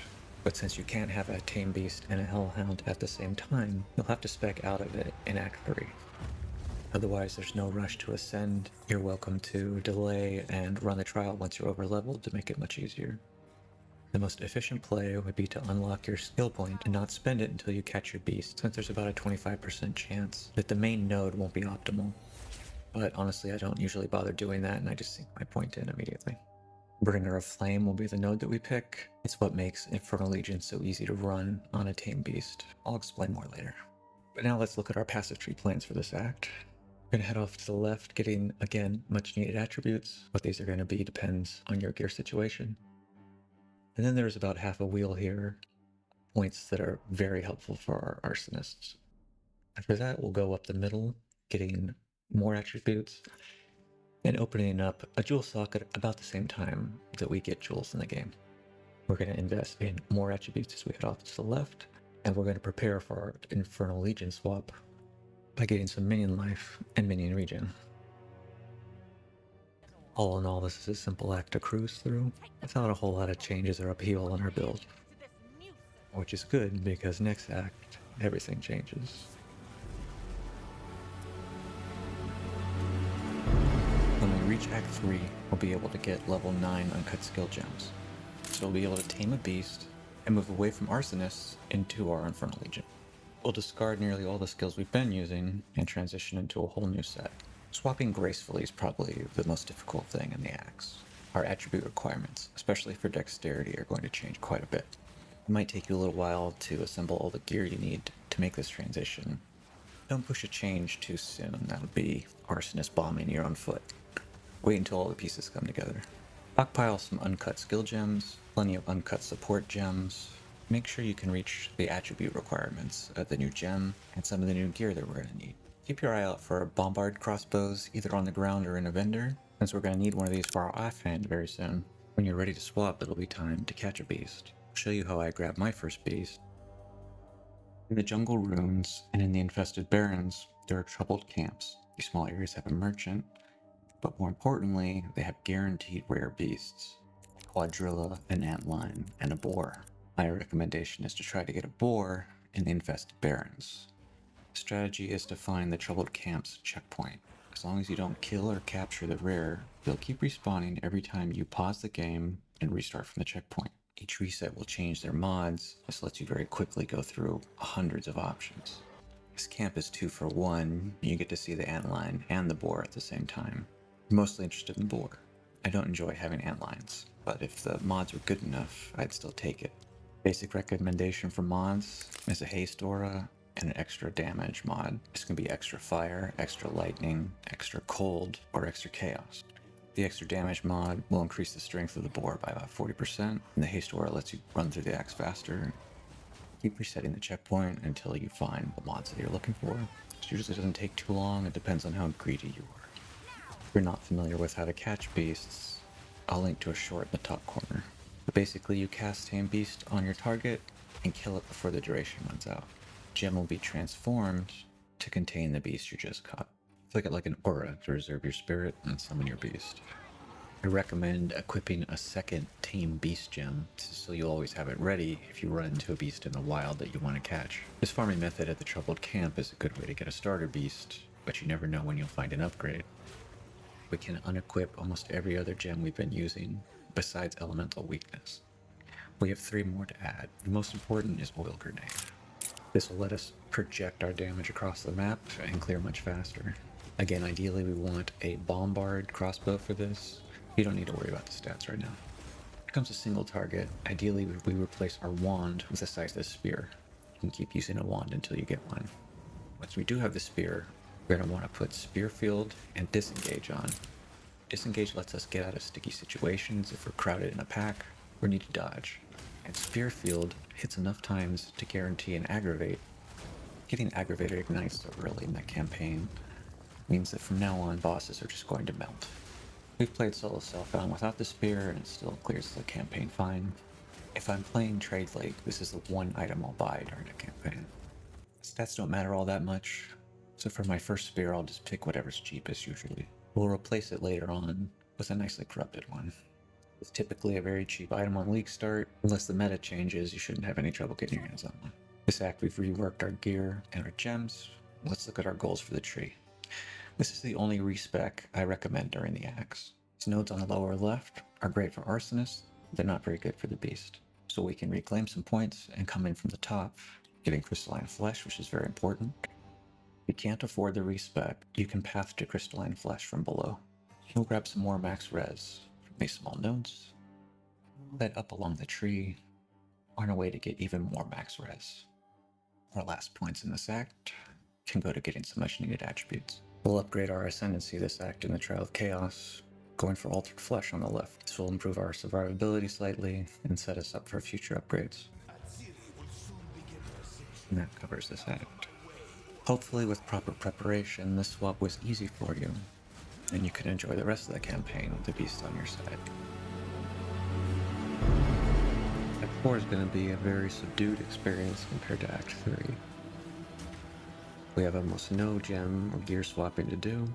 S2: but since you can't have a Tame Beast and a Hellhound at the same time, you'll have to spec out of it in Act 3. Otherwise, there's no rush to ascend. You're welcome to delay and run the trial once you're over leveled to make it much easier. The most efficient play would be to unlock your skill point and not spend it until you catch your beast, since there's about a 25% chance that the main node won't be optimal. But honestly, I don't usually bother doing that, and I just sink my point in immediately. Bringer of Flame will be the node that we pick. It's what makes Infernal Legion so easy to run on a tame beast. I'll explain more later. But now let's look at our passive tree plans for this act. We're going to head off to the left, getting, again, much needed attributes. What these are going to be depends on your gear situation. And then there's about half a wheel here, points that are very helpful for our arsonists. After that, we'll go up the middle, getting more attributes, and opening up a jewel socket about the same time that we get jewels in the game. We're going to invest in more attributes as we head off to the left, and we're going to prepare for our Infernal Legion swap by getting some minion life and minion regen. All in all, this is a simple act to cruise through, without a whole lot of changes or upheaval in our build. Which is good, because next act, everything changes. When we reach Act 3, we'll be able to get level 9 uncut skill gems. So we'll be able to tame a beast, and move away from arsonists into our Infernal Legion. We'll discard nearly all the skills we've been using, and transition into a whole new set. Swapping gracefully is probably the most difficult thing in the acts. Our attribute requirements, especially for dexterity, are going to change quite a bit. It might take you a little while to assemble all the gear you need to make this transition. Don't push a change too soon, that would be arsonist bombing your own foot. Wait until all the pieces come together. Stockpile some uncut skill gems, plenty of uncut support gems. Make sure you can reach the attribute requirements of the new gem and some of the new gear that we're going to need. Keep your eye out for bombard crossbows, either on the ground or in a vendor, since we're going to need one of these for our offhand very soon. When you're ready to swap, it'll be time to catch a beast. I'll show you how I grabbed my first beast. In the jungle ruins and in the infested barrens, there are troubled camps. These small areas have a merchant, but more importantly, they have guaranteed rare beasts. Quadrilla, an antlion, and a boar. My recommendation is to try to get a boar in the infested barrens. The strategy is to find the troubled camp's checkpoint. As long as you don't kill or capture the rare, they'll keep respawning every time you pause the game and restart from the checkpoint. Each reset will change their mods. This lets you very quickly go through hundreds of options. This camp is 2 for 1. You get to see the antlion and the boar at the same time. I'm mostly interested in boar. I don't enjoy having antlions, but if the mods were good enough, I'd still take it. Basic recommendation for mods is a haste aura and an extra damage mod. This can be extra fire, extra lightning, extra cold, or extra chaos. The extra damage mod will increase the strength of the boar by about 40%, and the haste aura lets you run through the axe faster. Keep resetting the checkpoint until you find the mods that you're looking for. It usually doesn't take too long, it depends on how greedy you are. If you're not familiar with how to catch beasts, I'll link to a short in the top corner. But basically you cast Tame Beast on your target and kill it before the duration runs out. Gem will be transformed to contain the beast you just caught. Flick it like an aura to reserve your spirit and summon your beast. I recommend equipping a second Tame Beast gem so you'll always have it ready if you run into a beast in the wild that you want to catch. This farming method at the Troubled Camp is a good way to get a starter beast, but you never know when you'll find an upgrade. We can unequip almost every other gem we've been using, besides Elemental Weakness. We have 3 more to add. The most important is Oil Grenade. This will let us project our damage across the map and clear much faster. Again, ideally we want a bombard crossbow for this. You don't need to worry about the stats right now. When it comes to single target, ideally we replace our wand with a scythe spear. You can keep using a wand until you get one. Once we do have the spear, we're going to want to put Spear Field and Disengage on. Disengage lets us get out of sticky situations if we're crowded in a pack or need to dodge. And Spear Field hits enough times to guarantee an aggravate. Getting aggravated ignites so early in that campaign means that from now on bosses are just going to melt. We've played solo Self-Found without the spear and it still clears the campaign fine. If I'm playing Trade Lake, this is the one item I'll buy during a campaign. Stats don't matter all that much, so for my first spear I'll just pick whatever's cheapest usually. We'll replace it later on with a nicely corrupted one. It's typically a very cheap item on League start. Unless the meta changes, you shouldn't have any trouble getting your hands on one. This act we've reworked our gear and our gems. Let's look at our goals for the tree. This is the only respec I recommend during the axe. These nodes on the lower left are great for arsonists, they're not very good for the beast. So we can reclaim some points and come in from the top, getting crystalline flesh, which is very important. If you can't afford the respec, you can path to crystalline flesh from below. We'll grab some more max res from these small nodes, head up along the tree on our way to get even more max res. Our last points in this act can go to getting some much needed attributes. We'll upgrade our Ascendancy this act in the Trial of Chaos, going for Altered Flesh on the left. This will improve our survivability slightly and set us up for future upgrades. And that covers this act. Hopefully with proper preparation, this swap was easy for you, and you can enjoy the rest of the campaign with the beast on your side. Act 4 is going to be a very subdued experience compared to Act 3. We have almost no gem or gear swapping to do,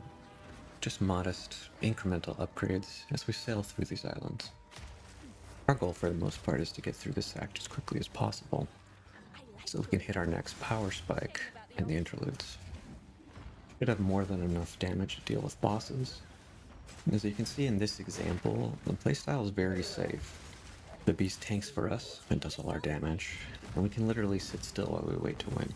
S2: just modest, incremental upgrades as we sail through these islands. Our goal for the most part is to get through this act as quickly as possible, so we can hit our next power spike in the Interludes. We should have more than enough damage to deal with bosses. As you can see in this example, the playstyle is very safe. The beast tanks for us and does all our damage, and we can literally sit still while we wait to win.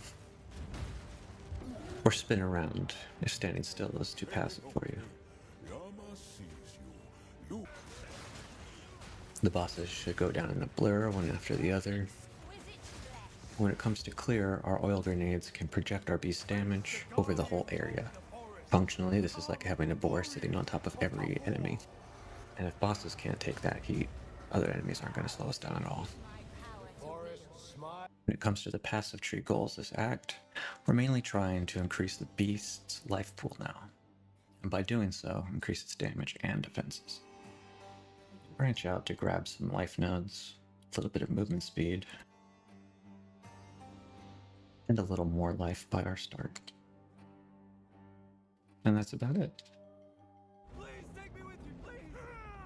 S2: Or spin around if standing still is too passive for you. The bosses should go down in a blur one after the other. When it comes to clear, our oil grenades can project our beast damage over the whole area. Functionally, this is like having a boar sitting on top of every enemy. And if bosses can't take that heat, other enemies aren't going to slow us down at all. When it comes to the passive tree goals this act, we're mainly trying to increase the beast's life pool now, and by doing so, increase its damage and defenses. Branch out to grab some life nodes, a little bit of movement speed, and a little more life by our start. And that's about it.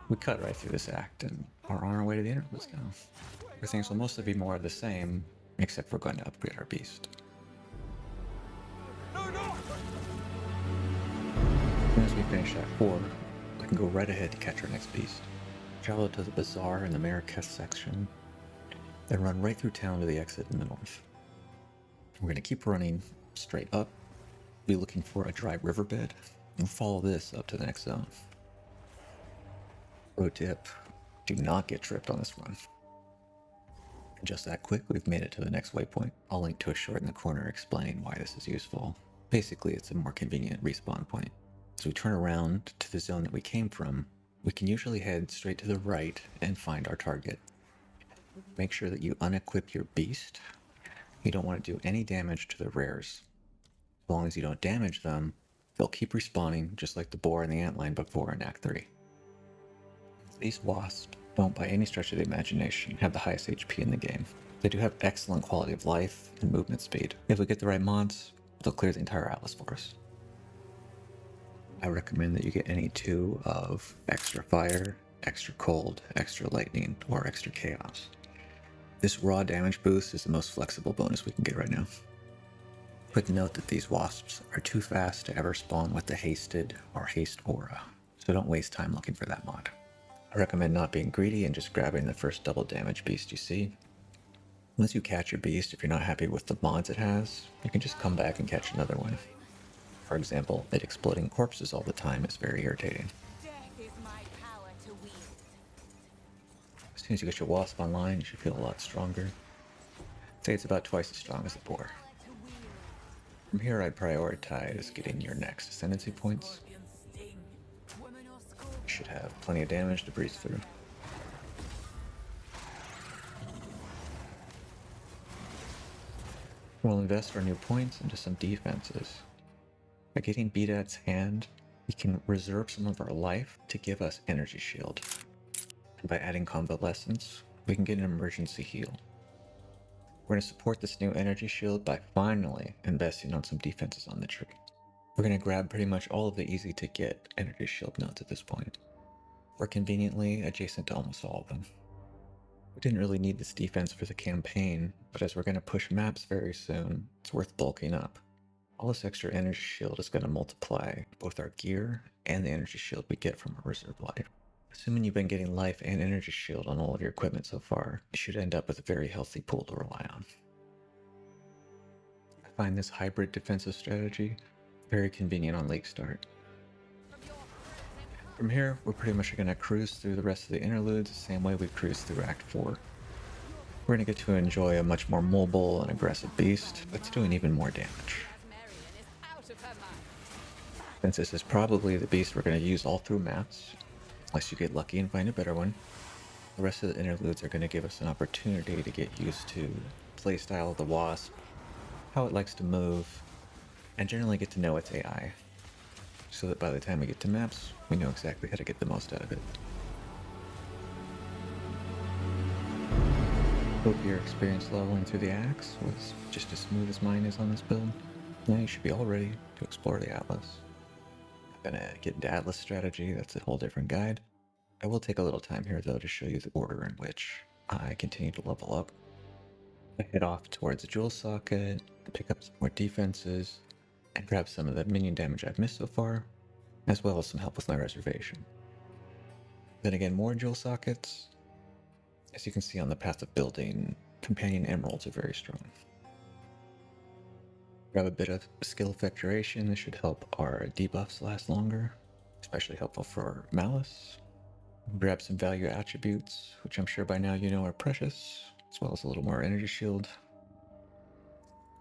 S2: We cut right through this act and are on our way to the Interludes now, where things will mostly be more of the same, except we're going to upgrade our beast. And as we finish Act 4, we can go right ahead to catch our next beast. Travel to the bazaar in the Marrakech section, then run right through town to the exit in the north. We're going to keep running straight up, be looking for a dry riverbed, and follow this up to the next zone. Pro tip, do not get tripped on this run. Just that quick, we've made it to the next waypoint. I'll link to a short in the corner explaining why this is useful. Basically, it's a more convenient respawn point. So we turn around to the zone that we came from, we can usually head straight to the right and find our target. Make sure that you unequip your beast. You don't want to do any damage to the rares. As long as you don't damage them, they'll keep respawning just like the boar and the antlion before in Act 3. These wasps don't by any stretch of the imagination have the highest HP in the game. They do have excellent quality of life and movement speed. If we get the right mods, they'll clear the entire atlas for us. I recommend that you get any 2 of extra fire, extra cold, extra lightning, or extra chaos. This raw damage boost is the most flexible bonus we can get right now. Quick note that these wasps are too fast to ever spawn with the hasted or haste aura, so don't waste time looking for that mod. I recommend not being greedy and just grabbing the first double damage beast you see. Once you catch your beast, if you're not happy with the mods it has, you can just come back and catch another one. For example, it exploding corpses all the time is very irritating. As soon as you get your wasp online, you should feel a lot stronger. I'd say it's about twice as strong as the boar. From here, I'd prioritize getting your next ascendancy points. You should have plenty of damage to breeze through. We'll invest our new points into some defenses. By getting Bedat's hand, we can reserve some of our life to give us energy shield. And by adding convalescence, we can get an emergency heal. We're going to support this new energy shield by finally investing on some defenses on the tree. We're going to grab pretty much all of the easy to get energy shield nodes at this point. We're conveniently adjacent to almost all of them. We didn't really need this defense for the campaign, but as we're going to push maps very soon, it's worth bulking up. All this extra energy shield is going to multiply both our gear and the energy shield we get from our reserve life. Assuming you've been getting life and energy shield on all of your equipment so far, you should end up with a very healthy pool to rely on. I find this hybrid defensive strategy very convenient on late start. From here, we're pretty much going to cruise through the rest of the interludes the same way we cruised through Act 4. We're going to get to enjoy a much more mobile and aggressive beast that's doing even more damage. Since this is probably the beast we're going to use all through maps, unless you get lucky and find a better one, the rest of the interludes are going to give us an opportunity to get used to playstyle of the wasp, how it likes to move, and generally get to know its AI, so that by the time we get to maps, we know exactly how to get the most out of it. Hope your experience leveling through the axe was just as smooth as mine is on this build. Now you should be all ready to explore the Atlas. I'm gonna get into Atlas strategy, that's a whole different guide. I will take a little time here though to show you the order in which I continue to level up. I head off towards the jewel socket, pick up some more defenses, and grab some of the minion damage I've missed so far, as well as some help with my reservation. Then again, more jewel sockets. As you can see on the path of building, companion emeralds are very strong. Grab a bit of skill effect duration. This should help our debuffs last longer, especially helpful for Malice. Grab some value attributes, which I'm sure by now you know are precious, as well as a little more energy shield.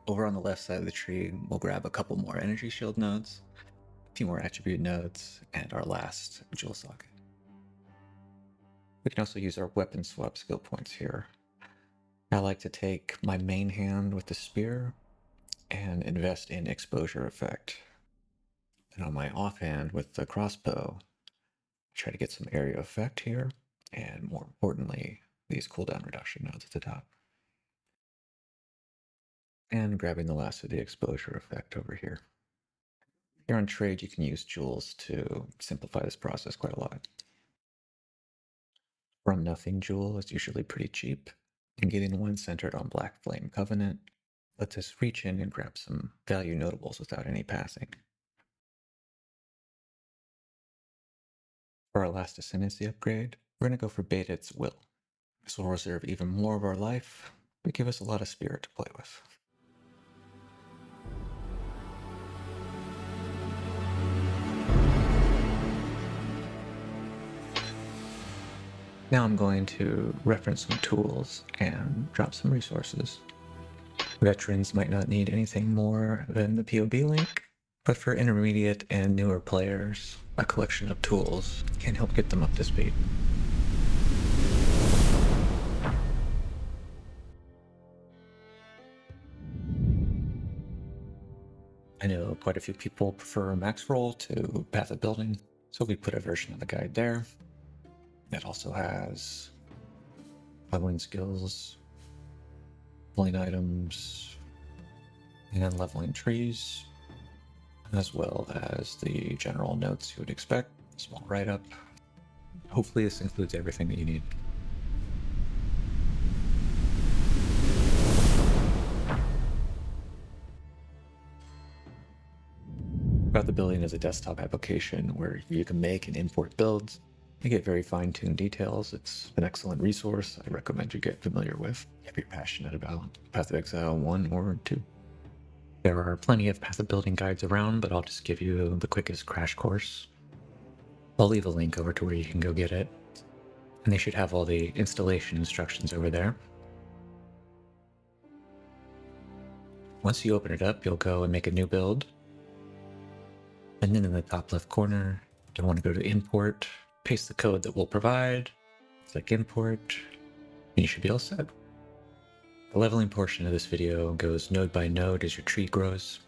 S2: Over on the left side of the tree, we'll grab a couple more energy shield nodes, a few more attribute nodes, and our last jewel socket. We can also use our weapon swap skill points here. I like to take my main hand with the spear and invest in exposure effect. And on my offhand with the crossbow, try to get some area effect here, and more importantly, these cooldown reduction nodes at the top. And grabbing the last of the exposure effect over here. Here on trade, you can use jewels to simplify this process quite a lot. From nothing jewel is usually pretty cheap, and getting one centered on Black Flame Covenant lets us reach in and grab some value notables without any passing. For our last ascendancy upgrade, we're going to go for Bedat's Will. This will reserve even more of our life, but give us a lot of spirit to play with. Now I'm going to reference some tools and drop some resources. Veterans might not need anything more than the PoB link, But for intermediate and newer players, a collection of tools can help get them up to speed. I know quite a few people prefer Maxroll to Path of Building, so we put a version of the guide there. It also has leveling skills, leveling items, and leveling trees, as well as the general notes you would expect, small write-up. Hopefully this includes everything that you need. Path of Building is a desktop application where you can make and import builds and get very fine-tuned details. It's an excellent resource I recommend you get familiar with if you're passionate about Path of Exile 1 or 2. There are plenty of Path of Building guides around, but I'll just give you the quickest crash course. I'll leave a link over to where you can go get it, and they should have all the installation instructions over there. Once you open it up, you'll go and make a new build. And then in the top left corner, you'll want to go to import, paste the code that we'll provide, click import, and you should be all set. The leveling portion of this video goes node by node as your tree grows,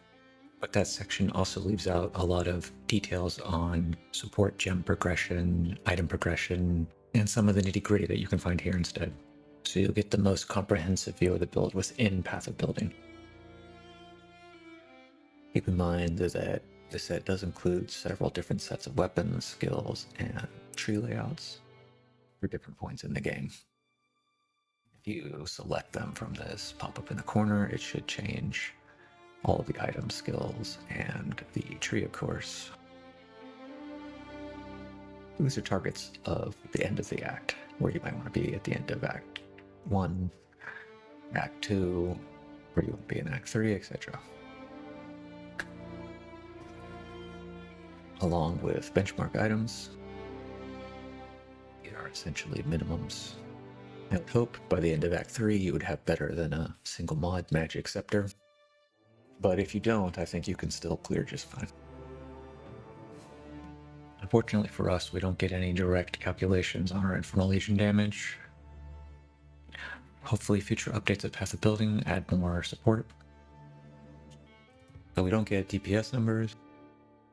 S2: but that section also leaves out a lot of details on support gem progression, item progression, and some of the nitty-gritty that you can find here instead. So you'll get the most comprehensive view of the build within Path of Building. Keep in mind that the set does include several different sets of weapons, skills, and tree layouts for different points in the game. If you select them from this pop-up in the corner, it should change all of the item skills and the tree, of course. These are targets of the end of the act, where you might want to be at the end of Act 1, Act 2, where you want to be in Act 3, etc. Along with benchmark items, these are essentially minimums. I would hope by the end of Act 3 you would have better than a single mod magic scepter, but if you don't, I think you can still clear just fine. Unfortunately for us, we don't get any direct calculations on our Infernal Legion damage. Hopefully future updates of Path of Building add more support. So we don't get DPS numbers,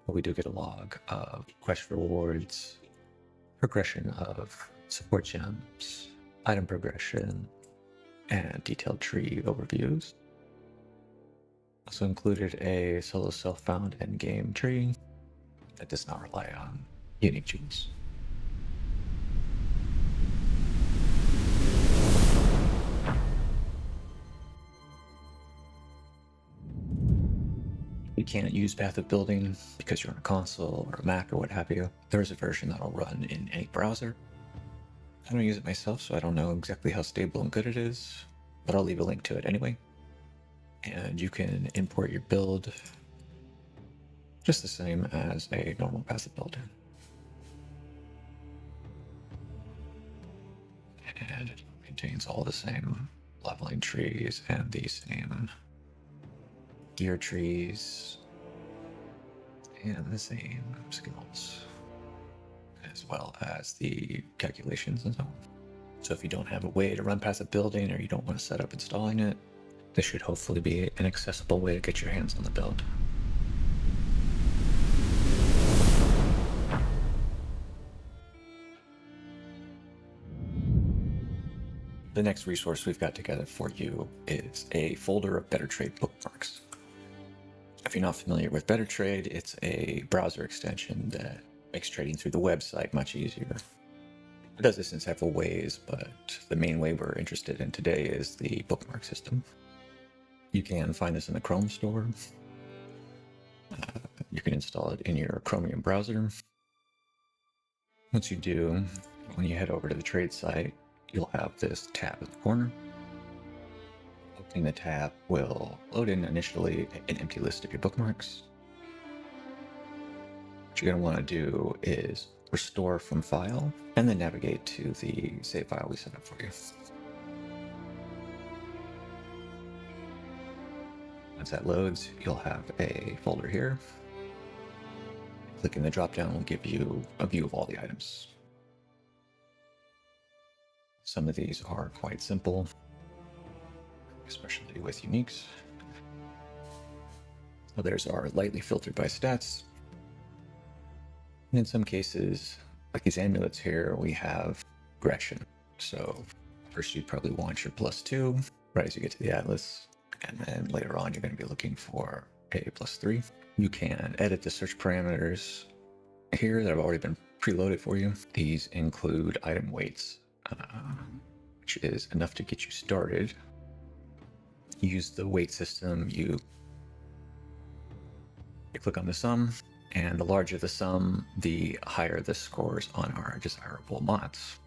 S2: but we do get a log of quest rewards, progression of support gems, item progression, and detailed tree overviews. Also included a solo self-found endgame tree that does not rely on unique genes. You can't use Path of Building because you're on a console or a Mac or what have you. There is a version that'll run in any browser. I don't use it myself, so I don't know exactly how stable and good it is, but I'll leave a link to it anyway. And you can import your build just the same as a normal Path of Building. And it contains all the same leveling trees and the same gear trees and the same skills, as well as the calculations and so on. So if you don't have a way to run Path of Building or you don't want to set up installing it, this should hopefully be an accessible way to get your hands on the build. The next resource we've got together for you is a folder of Bettertrade bookmarks. If you're not familiar with Bettertrade, it's a browser extension that makes trading through the website much easier. It does this in several ways, but the main way we're interested in today is the bookmark system. You can find this in the Chrome store. You can install it in your Chromium browser. Once you do, when you head over to the trade site, you'll have this tab in the corner. Opening the tab will load in initially an empty list of your bookmarks. What you're going to want to do is restore from file and then navigate to the save file we set up for you. Once that loads, you'll have a folder here Clicking the drop down will give you a view of all the items. Some of these are quite simple, especially with uniques. Others are lightly filtered by stats. And in some cases, like these amulets here, we have progression. So first you'd probably want your +2 right as you get to the Atlas. And then later on, you're going to be looking for a +3. You can edit the search parameters here that have already been preloaded for you. These include item weights, which is enough to get you started. Use the weight system. You click on the sum, and the larger the sum, the higher the scores on our desirable mods.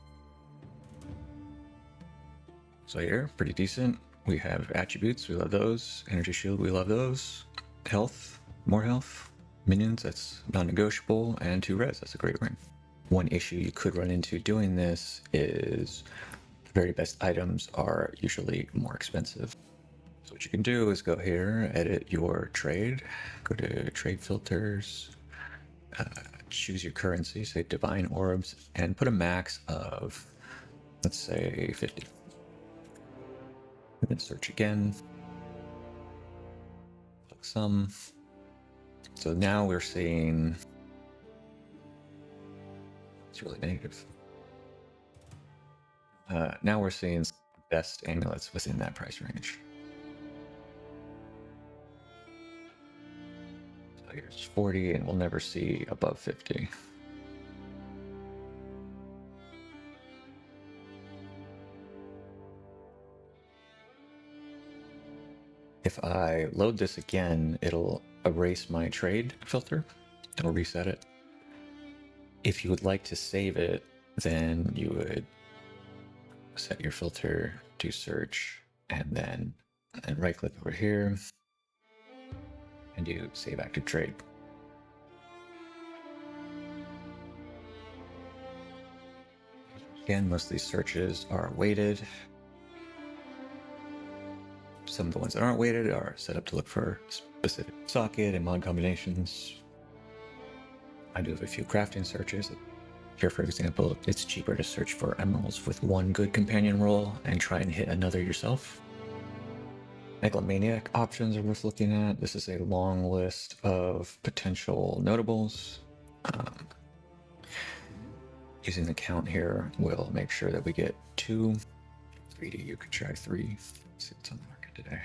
S2: So here, pretty decent. We have attributes, we love those. Energy shield, we love those. Health, more health. Minions, that's non-negotiable. And 2 res, that's a great ring. One issue you could run into doing this is the very best items are usually more expensive. So what you can do is go here, edit your trade, go to trade filters, choose your currency, say divine orbs, and put a max of, let's say, 50. And then search again. Click some. So now we're seeing, it's really negative. Now we're seeing best amulets within that price range. So here's 40, and we'll never see above 50. If I load this again, it'll erase my trade filter. It'll reset it. If you would like to save it, then you would set your filter to search and then right click over here and do save active trade. Again, most of these searches are weighted. Some of the ones that aren't weighted are set up to look for specific socket and mod combinations. I do have a few crafting searches. Here, for example, it's cheaper to search for emeralds with one good companion roll and try and hit another yourself. Megalomaniac options are worth looking at. This is a long list of potential notables. Using the count here, we'll make sure that we get 2. 3D, you could try 3. Let's see what's on the market today.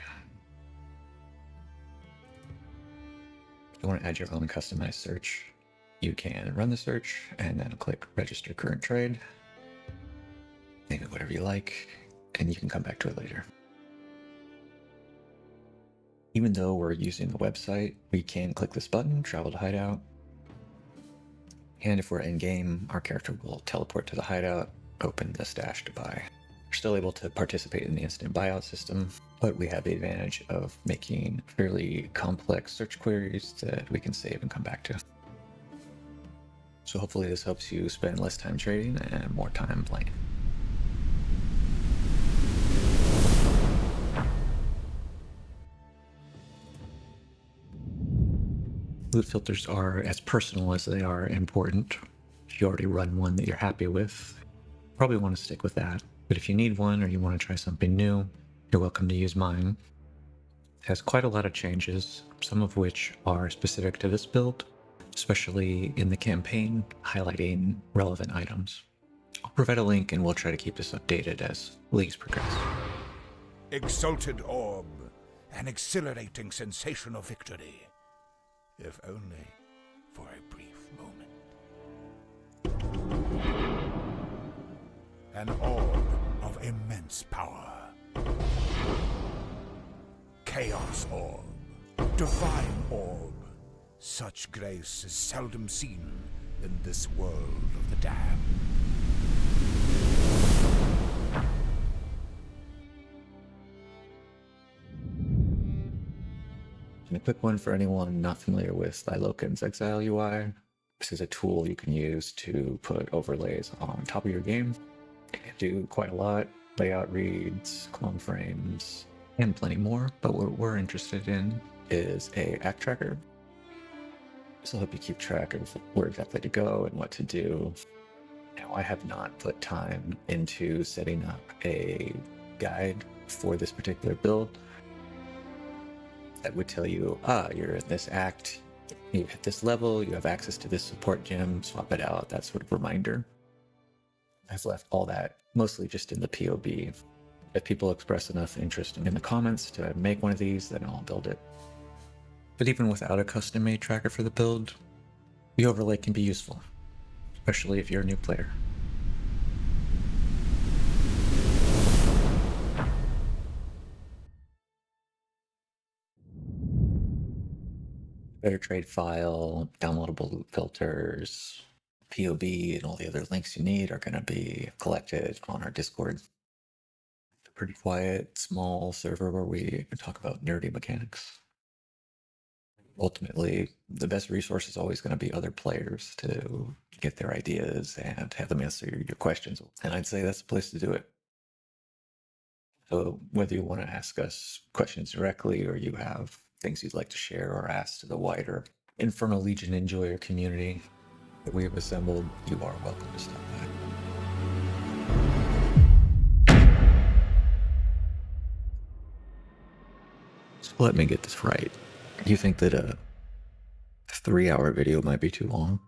S2: If you want to add your own customized search, you can run the search and then click register current trade. Name it whatever you like, and you can come back to it later. Even though we're using the website, we can click this button, travel to hideout. And if we're in game, our character will teleport to the hideout, open the stash to buy. We're still able to participate in the instant buyout system, but we have the advantage of making fairly complex search queries that we can save and come back to. So hopefully this helps you spend less time trading and more time playing. Loot filters are as personal as they are important. If you already run one that you're happy with, you probably want to stick with that. But if you need one or you want to try something new, you're welcome to use mine. It has quite a lot of changes, some of which are specific to this build, especially in the campaign, highlighting relevant items. I'll provide a link and we'll try to keep this updated as leagues progress.
S1: Exalted orb, an exhilarating sensation of victory, if only for a brief moment. An orb of immense power. Chaos orb, divine orb. Such grace is seldom seen in this world of the damned.
S2: And a quick one for anyone not familiar with Thylokin's Exile UI. This is a tool you can use to put overlays on top of your game. It can do quite a lot. Layout reads, clone frames, and plenty more. But what we're interested in is a act tracker. This will help you keep track of where exactly to go and what to do. Now, I have not put time into setting up a guide for this particular build that would tell you, you're in this act, you hit this level, you have access to this support gem, swap it out, that sort of reminder. I've left all that mostly just in the PoB. If people express enough interest in the comments to make one of these, then I'll build it. But even without a custom-made tracker for the build, the overlay can be useful, especially if you're a new player. Bettertrade file, downloadable loop filters, PoB, and all the other links you need are going to be collected on our Discord. It's a pretty quiet, small server where we talk about nerdy mechanics. Ultimately, the best resource is always going to be other players to get their ideas and have them answer your questions. And I'd say that's the place to do it. So whether you want to ask us questions directly or you have things you'd like to share or ask to the wider Infernal Legion enjoyer community that we have assembled, you are welcome to stop by. So let me get this right. You think that a 3-hour video might be too long?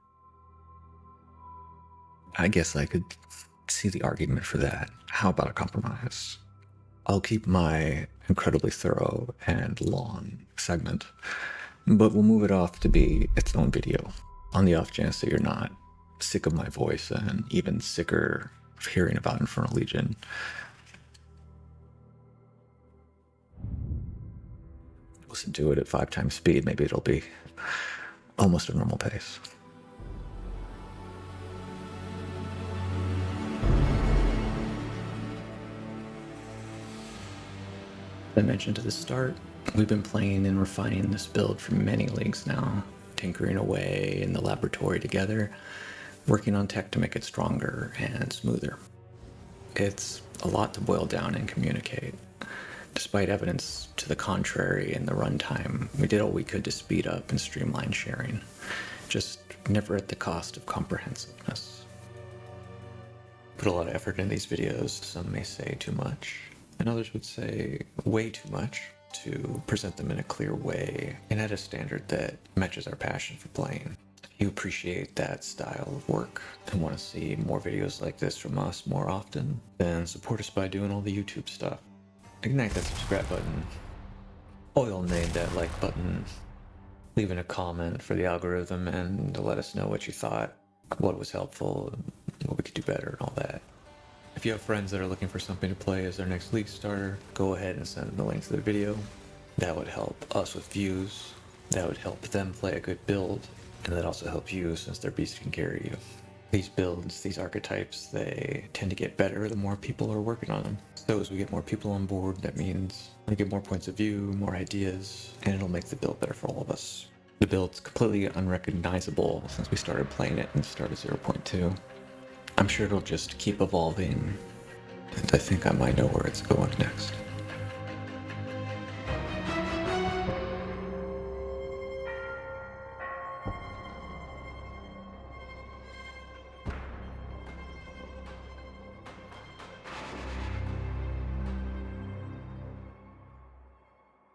S2: I guess I could see the argument for that. How about a compromise? I'll keep my incredibly thorough and long segment, but we'll move it off to be its own video, on the off chance that you're not sick of my voice and even sicker of hearing about Infernal Legion. Listen to it at 5 times speed, maybe it'll be almost a normal pace. As I mentioned at the start, we've been playing and refining this build for many leagues now, tinkering away in the laboratory together, working on tech to make it stronger and smoother. It's a lot to boil down and communicate. Despite evidence to the contrary in the runtime, we did all we could to speed up and streamline sharing, just never at the cost of comprehensiveness. Put a lot of effort in these videos, some may say too much, and others would say way too much, to present them in a clear way and at a standard that matches our passion for playing. If you appreciate that style of work and want to see more videos like this from us more often, then support us by doing all the YouTube stuff. Ignite that subscribe button, oil name that like button, leaving a comment for the algorithm and to let us know what you thought, what was helpful, what we could do better and all that. If you have friends that are looking for something to play as their next league starter, go ahead and send them the link to the video. That would help us with views, that would help them play a good build, and that also help you since their beast can carry you. These builds, these archetypes, they tend to get better the more people are working on them. So as we get more people on board, that means we get more points of view, more ideas, and it'll make the build better for all of us. The build's completely unrecognizable since we started playing it and started 0.2. I'm sure it'll just keep evolving, and I think I might know where it's going next.